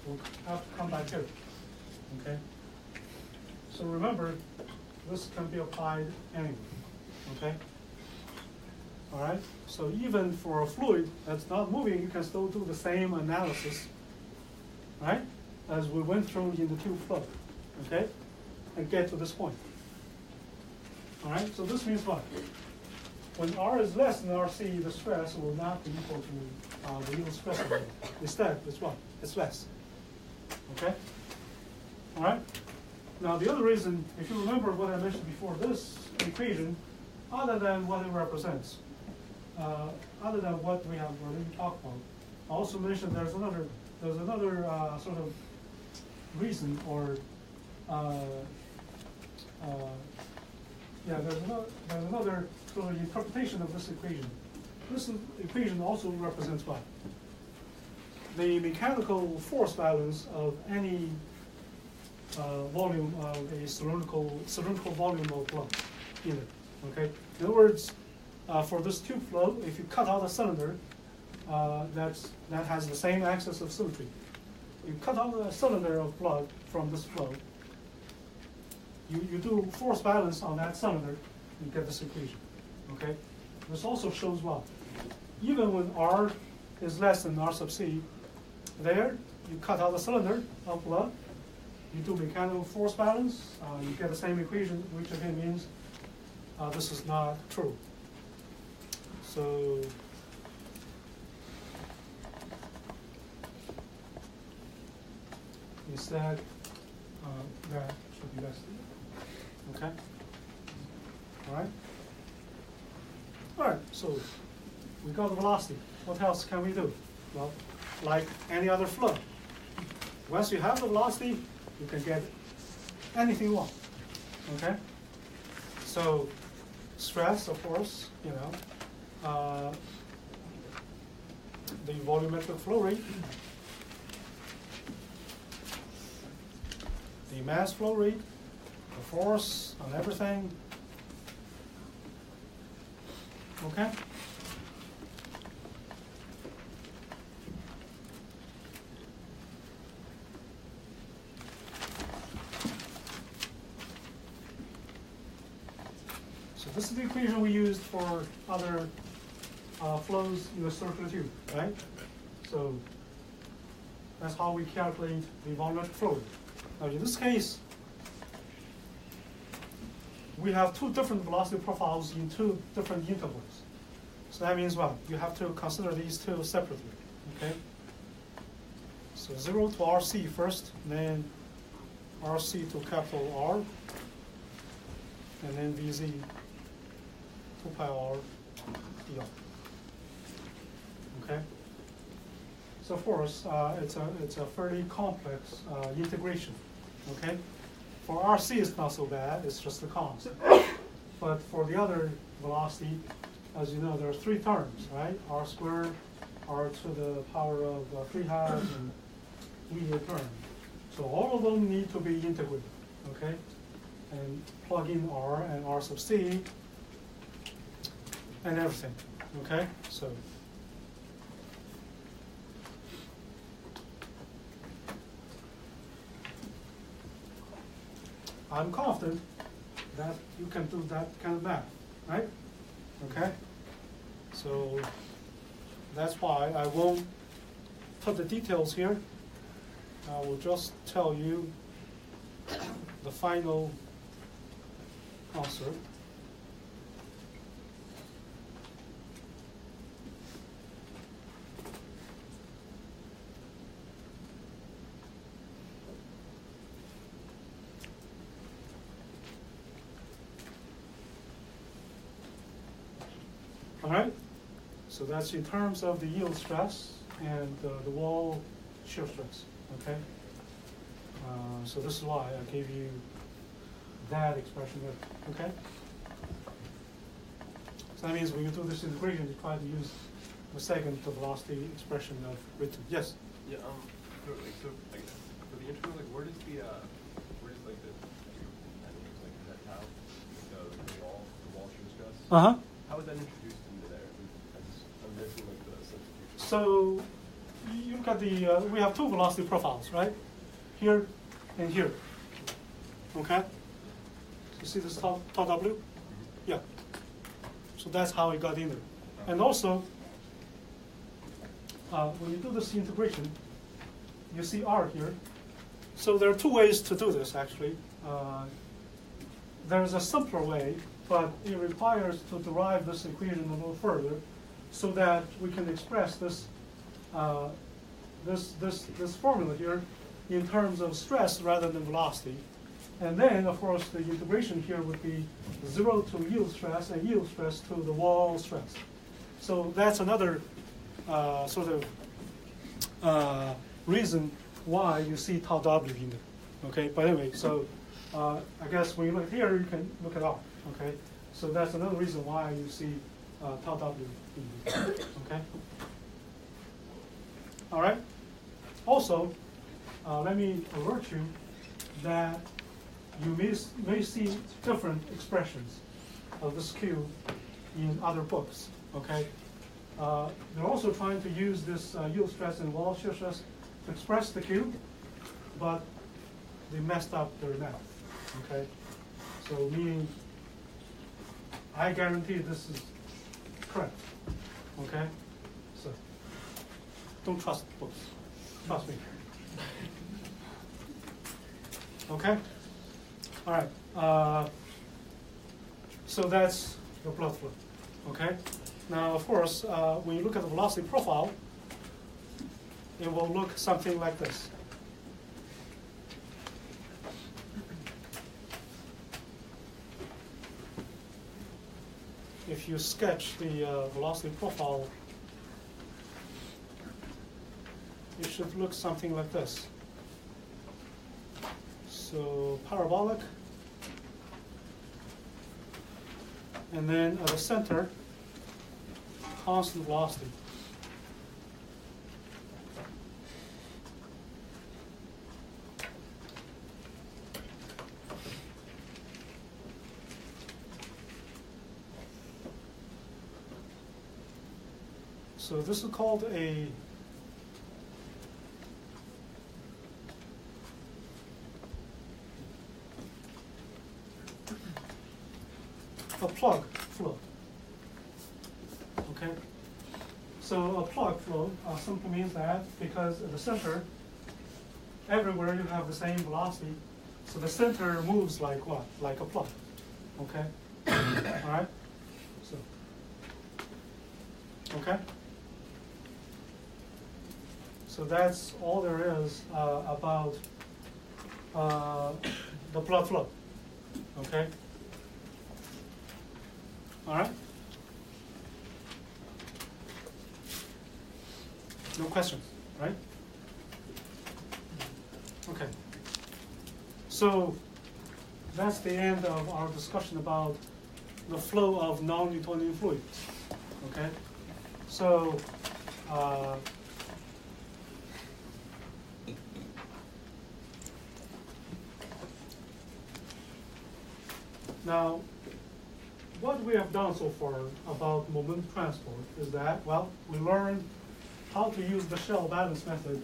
We'll have to come back here. Okay? So remember, this can be applied anywhere. Okay? All right? So even for a fluid that's not moving, you can still do the same analysis, right? As we went through in the tube flow. Okay? And get to this point. All right? So this means what? When R is less than RC, the stress will not be equal to the yield stress level. Instead, it's what? It's less. Okay? All right? Now, the other reason, if you remember what I mentioned before, this equation, other than what it represents, other than what we have already talked about, I also mentioned there's another sort of reason, or there's another sort of interpretation of this equation. This equation also represents what? The mechanical force balance of any volume of a cylindrical volume of flow in it. Okay. In other words, for this tube flow, if you cut out a cylinder that has the same axis of symmetry, you cut out a cylinder of blood from this flow. You do force balance on that cylinder, you get this equation. Okay. This also shows what? Even when R is less than R sub C, there you cut out a cylinder of blood. You do mechanical force balance, you get the same equation, which again means this is not true. So instead, that should be less. Okay? All right? All right, so we got the velocity. What else can we do? Well, like any other flow. Once you have the velocity, you can get anything you want. Okay? So stress, of course, you know, the volumetric flow rate, the mass flow rate, the force on everything. Okay? So this is the equation we used for other flows in the circular tube, right? So that's how we calculate the volumetric fluid. Now in this case, we have two different velocity profiles in two different intervals. So that means what? You have to consider these two separately, okay? So 0 to RC first, then RC to capital R, and then VZ 2 pi R dr. Okay? So of course, it's a fairly complex integration, okay? For RC, it's not so bad, it's just the const. But for the other velocity, as you know, there are three terms, right? R squared, R to the power of 3 halves, and E a term. So all of them need to be integrated, okay? And plug in R and R sub C and everything, okay? So I'm confident that you can do that kind of math, right? Okay? So that's why I won't put the details here. I will just tell you the final answer. All right, so that's in terms of the yield stress and the wall shear stress, okay? So this is why I gave you that expression there, okay? So that means when you do this integration, you try to use the second velocity expression of written. Yes? Yeah, so like for the integral, like where does like the I think it's like that tau, the wall shear stress? Uh-huh. How is that introduced into there? I'm missing like the substitution. So you look at the, we have two velocity profiles, right? Here and here, okay? You see this tau W? Yeah. So that's how it got in there. And also, when you do this integration, you see R here. So there are two ways to do this, actually. There's a simpler way, but it requires to derive this equation a little further so that we can express this, this formula here in terms of stress rather than velocity. And then, of course, the integration here would be 0 to yield stress and yield stress to the wall stress. So that's another sort of reason why you see tau W in there. Okay, but anyway, so I guess when you look here, you can look at R. Okay, so that's another reason why you see tau W in there. Okay. All right. Also, let me alert you that you may see different expressions of this Q in other books, okay? They're also trying to use this yield stress and wall shear stress to express the Q, but they messed up their math, okay? So meaning, I guarantee this is correct, okay? So, don't trust books, trust me. Okay? All right, so that's your blood flow, okay? Now, of course, when you look at the velocity profile, it will look something like this. If you sketch the velocity profile, it should look something like this. So parabolic, and then at the center, constant velocity. So this is called a plug flow. Okay? So a plug flow simply means that because at the center, everywhere you have the same velocity, so the center moves like what? Like a plug. Okay? All right? So, okay? So that's all there is about the plug flow. Okay? All right? No questions, right? Okay. So that's the end of our discussion about the flow of non-Newtonian fluids. Okay? So now, what we have done so far about momentum transport is that, well, we learned how to use the shell balance method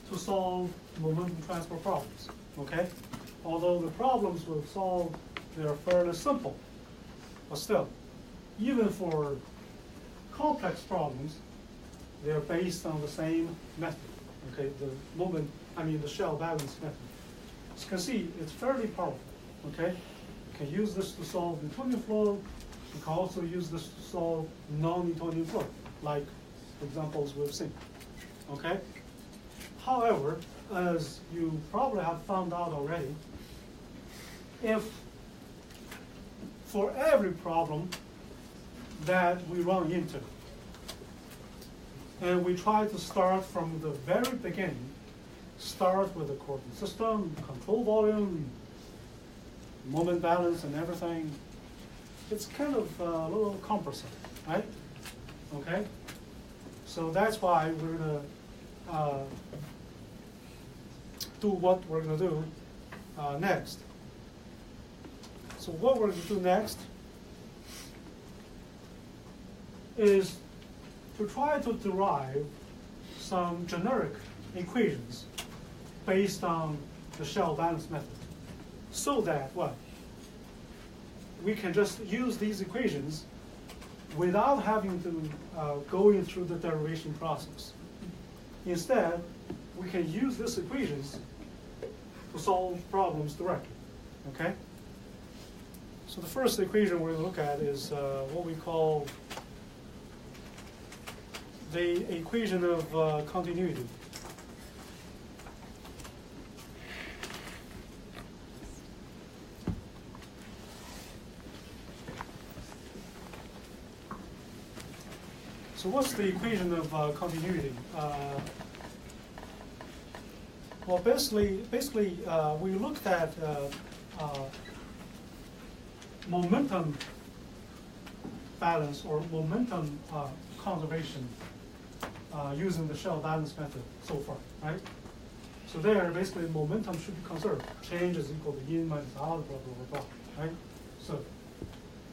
to solve momentum transport problems, okay? Although the problems we've solved, they're fairly simple, but still, even for complex problems, they're based on the same method, okay? The shell balance method. As you can see, it's fairly powerful, okay? You can use this to solve Newtonian flow. You can also use this to solve non-Newtonian flow, like examples we've seen, okay? However, as you probably have found out already, if for every problem that we run into, and we try to start from the very beginning, start with the coordinate system, control volume, moment balance, and everything, it's kind of a little cumbersome, right? Okay? So that's why we're going to do what we're going to do next. So what we're going to do next is to try to derive some generic equations based on the shell balance method, so that what? We can just use these equations without having to go through the derivation process. Instead, we can use these equations to solve problems directly, okay? So the first equation we're going to look at is what we call the equation of continuity. So what's the equation of continuity? Well, basically, we looked at momentum balance or momentum conservation using the shell balance method so far, right? So there, basically, momentum should be conserved. Change is equal to in minus out, blah, blah, blah, blah, right? So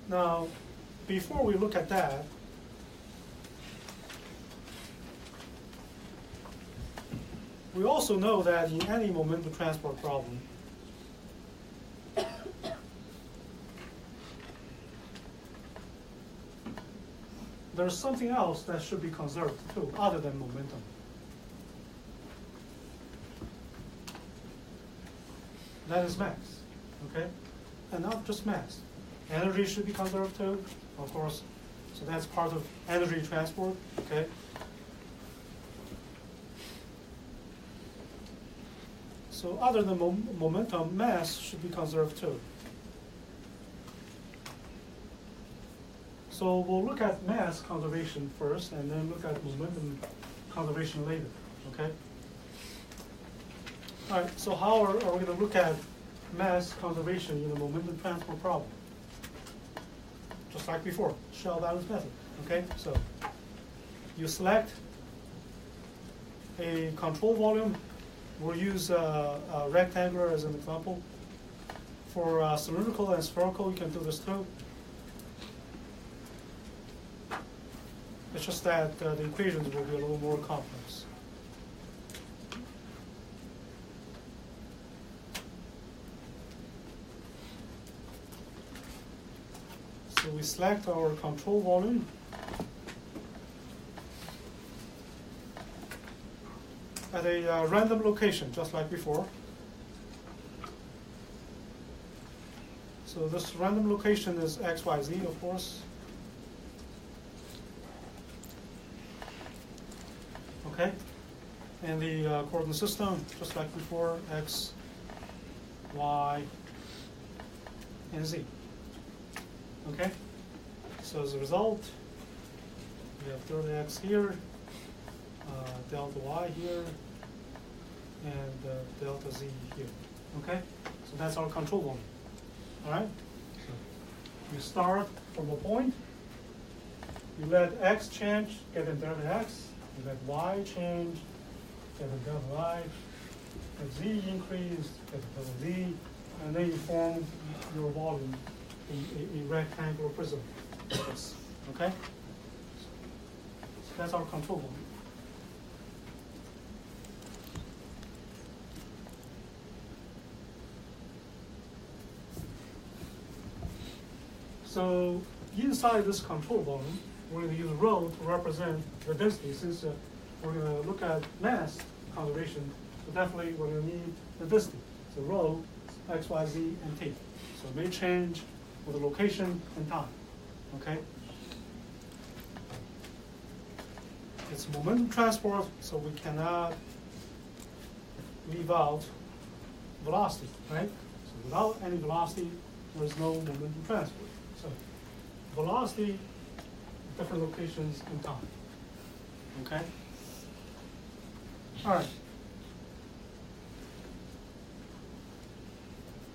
now, before we look at that, we also know that in any momentum transport problem, there's something else that should be conserved too, other than momentum. That is mass, okay? And not just mass. Energy should be conserved too, of course. So that's part of energy transport, okay? So other than momentum, mass should be conserved too. So we'll look at mass conservation first, and then look at momentum conservation later, okay? All right, so how are we going to look at mass conservation in the momentum transport problem? Just like before, shell balance method, okay? So you select a control volume. We'll use a rectangular as an example. For cylindrical and spherical, you can do this too. It's just that the equations will be a little more complex. So we select our control volume. At a random location, just like before. So this random location is x, y, z, of course. Okay? And the coordinate system, just like before, x, y, and z. Okay? So as a result, we have delta x here, delta y here, and delta z here. Okay? So that's our control volume. All right? So you start from a point, you let x change, get a delta x, you let y change, get a delta y, let z increase, get a delta z, and then you form your volume in a rectangular prism. Yes. Okay? So that's our control volume. So inside this control volume, we're going to use rho to represent the density. Since we're going to look at mass conservation, so definitely we're going to need the density. So rho, x, y, z, and t. So it may change with the location and time. Okay? It's momentum transport, so we cannot leave out velocity, right? So without any velocity, there is no momentum transport. So velocity, different locations and time. Okay? All right.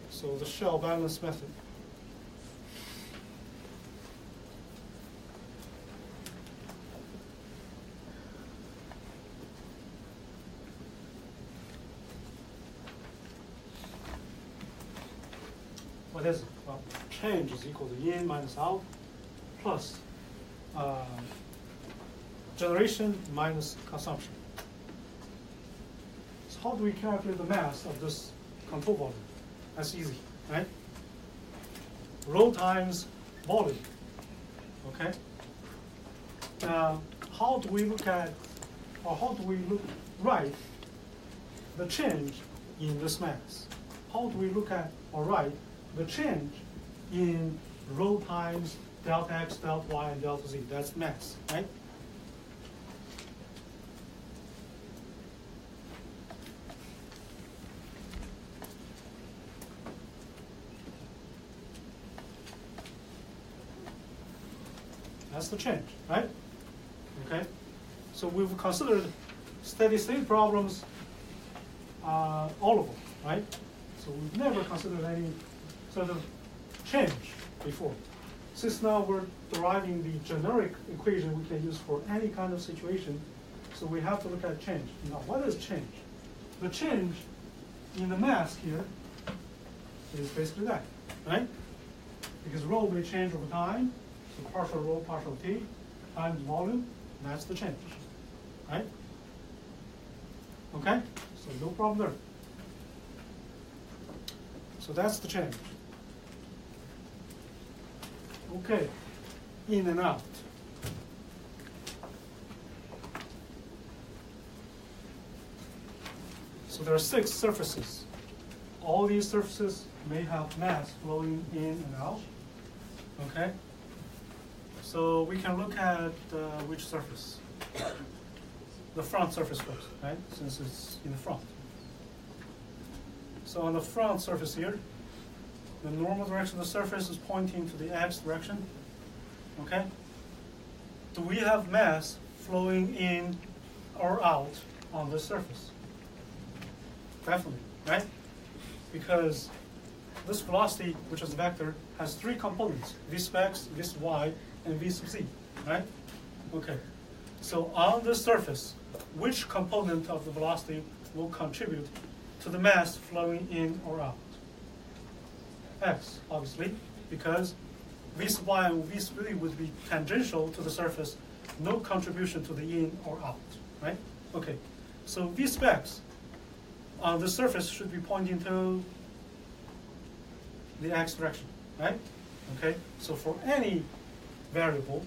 So the shell balance method. What is it? Well, change is equal to in minus out plus generation minus consumption. So how do we calculate the mass of this control volume? That's easy, right? Rho times volume. Okay? Now, how do we look at, or how do we write the change in this mass? How do we look at or write the change in rho times delta x, delta y, and delta z? That's mass, right? That's the change, right? Okay? So we've considered steady state problems, all of them, right? So we've never considered any sort of change before. Since now we're deriving the generic equation we can use for any kind of situation, so we have to look at change. Now, what is change? The change in the mass here is basically that, right? Because rho may change over time, so partial rho, partial t, times volume, that's the change, right? Okay? So no problem there. So that's the change. Okay, in and out. So there are 6 surfaces. All these surfaces may have mass flowing in and out. Okay? So we can look at which surface? The front surface first, right? Since it's in the front. So on the front surface here, the normal direction of the surface is pointing to the x direction. Okay? Do we have mass flowing in or out on this surface? Definitely, right? Because this velocity, which is a vector, has 3 components: v sub x, v sub y, and v sub z, right? Okay. So on this surface, which component of the velocity will contribute to the mass flowing in or out? X, obviously, because V sub y and V sub v would be tangential to the surface, no contribution to the in or out, right? Okay, so V sub x on the surface should be pointing to the x direction, right? Okay, so for any variable,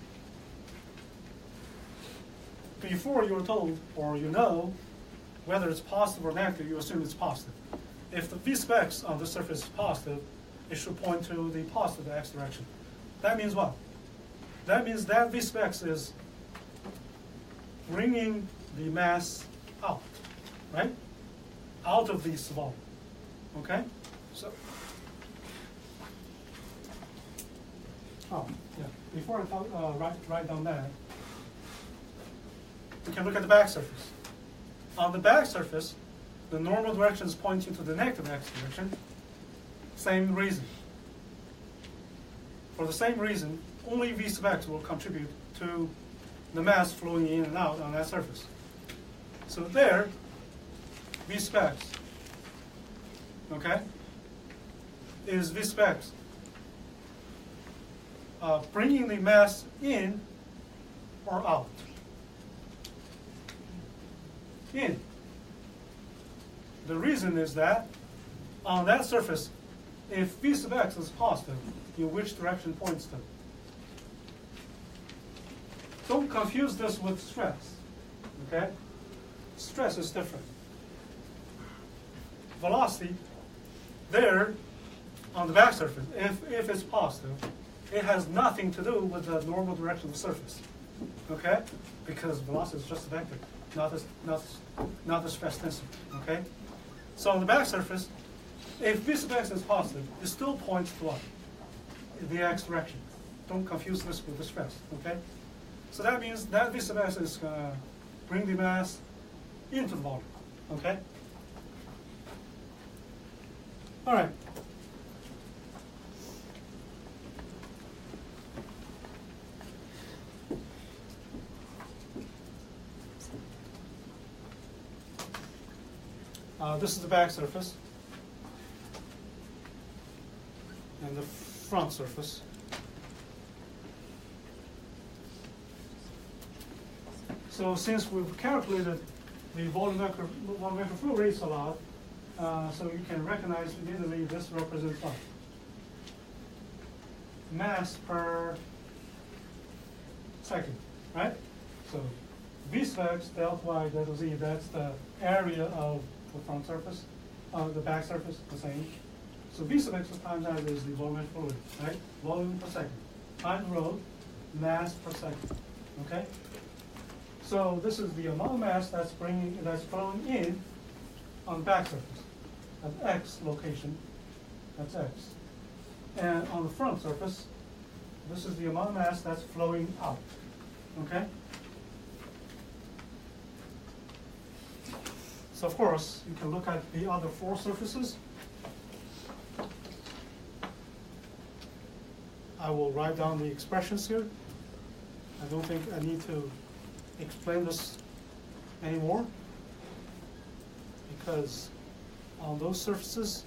before you're told or you know whether it's positive or negative, you assume it's positive. If the V sub x on the surface is positive, it should point to the positive x direction. That means what? That means that V sub x is bringing the mass out, right? Out of the volume, okay? So, before I talk, write down that, we can look at the back surface. On the back surface, the normal direction is pointing to the negative x direction. Same reason. For the same reason, only V sub x will contribute to the mass flowing in and out on that surface. So there, V sub x, okay, is V sub x bringing the mass in or out? In. The reason is that on that surface, if V sub x is positive, in which direction points to? Don't confuse this with stress, okay? Stress is different. Velocity, there, on the back surface, if it's positive, it has nothing to do with the normal direction of the surface, okay? Because velocity is just a vector, not a stress tensor, okay? So on the back surface, if V sub x is positive, it still points to what? The x direction. Don't confuse this with the stress, okay? So that means that V sub x is going to bring the mass into the volume, okay? All right. This is the back surface and the front surface. So since we've calculated the volumetric flow rates a lot, so you can recognize immediately this represents what? Mass per second, right? So V sub x delta y delta z, that's the area of the front surface, the back surface, the same. So V sub x times that is the volumetric flow rate, right? Volume per second. Times rho, mass per second, okay? So this is the amount of mass that's flowing in on the back surface at x location. That's x. And on the front surface, this is the amount of mass that's flowing out. Okay? So of course, you can look at the other four surfaces. I will write down the expressions here. I don't think I need to explain this anymore, because on those surfaces,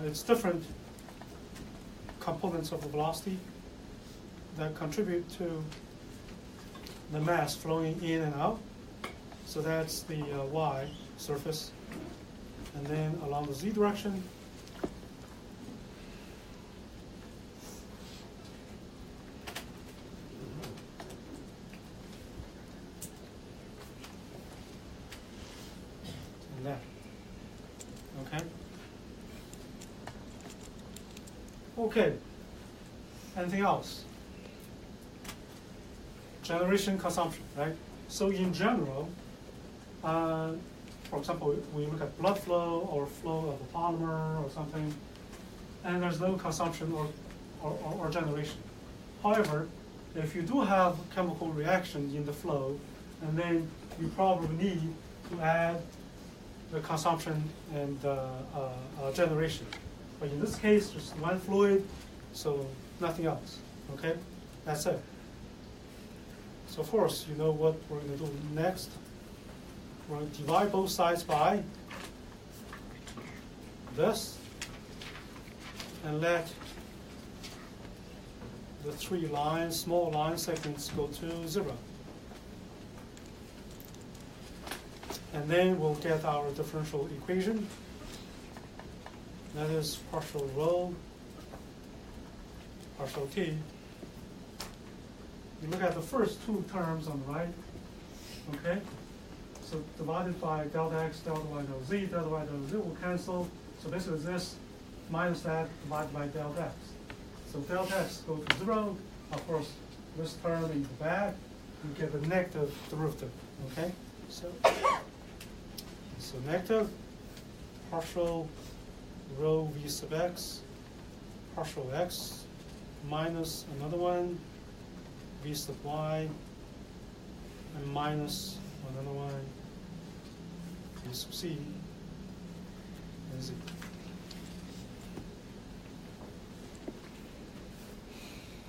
it's different components of the velocity that contribute to the mass flowing in and out. So that's the y surface. And then along the z direction, and that. Okay? Okay. Anything else? Generation, consumption, right? So in general, for example, we look at blood flow or flow of a polymer or something, and there's no consumption or generation. However, if you do have chemical reaction in the flow, and then you probably need to add the consumption and generation. But in this case, just one fluid, so nothing else, okay? That's it. So of course, you know what we're going to do next. We're going to divide both sides by this, and let the 3 lines, small line segments go to 0. And then we'll get our differential equation. That is partial rho, partial t. You look at the first 2 terms on the right, okay? So divided by delta x, delta y, delta z, delta y, delta z will cancel. So basically this minus that divided by delta x. So delta x goes to 0. Of course, this term in the back, you get the negative derivative, okay? So negative partial rho v sub x, partial x, minus another one, v sub y, and minus another one, v sub c, and z.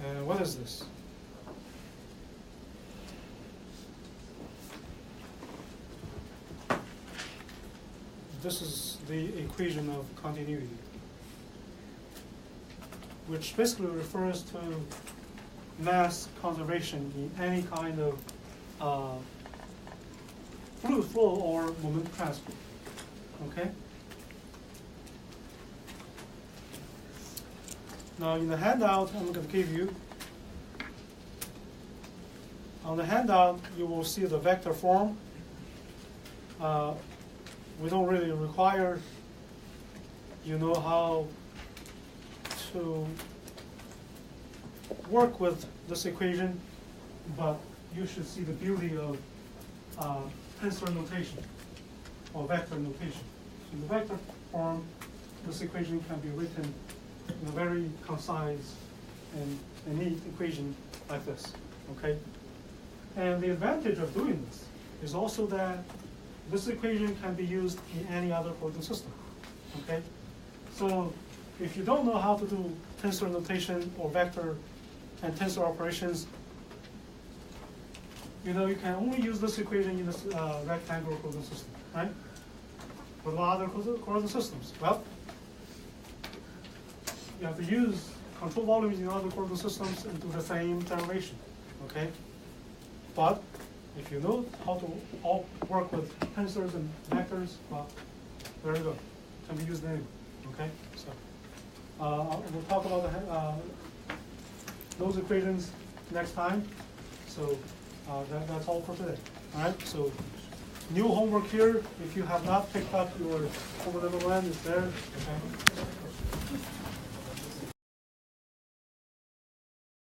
And what is this? This is the equation of continuity, which basically refers to mass conservation in any kind of fluid flow or momentum transfer. Okay? Now in the handout I'm going to give you, on the handout you will see the vector form. We don't really require you know how to work with this equation, but you should see the beauty of tensor notation or vector notation. In the vector form, this equation can be written in a very concise and neat equation like this, okay? And the advantage of doing this is also that this equation can be used in any other coordinate system, okay? So if you don't know how to do tensor notation or vector and tensor operations, you know, you can only use this equation in this rectangular coordinate system, right? What about other coordinate systems? Well, you have to use control volumes in other coordinate systems and do the same derivation, okay? But if you know how to all work with tensors and vectors, well, there you go. Can be used anyway, okay? So we'll talk about those equations next time. So that's all for today. All right. So new homework here. If you have not picked up your homework number 1, it's there. Okay.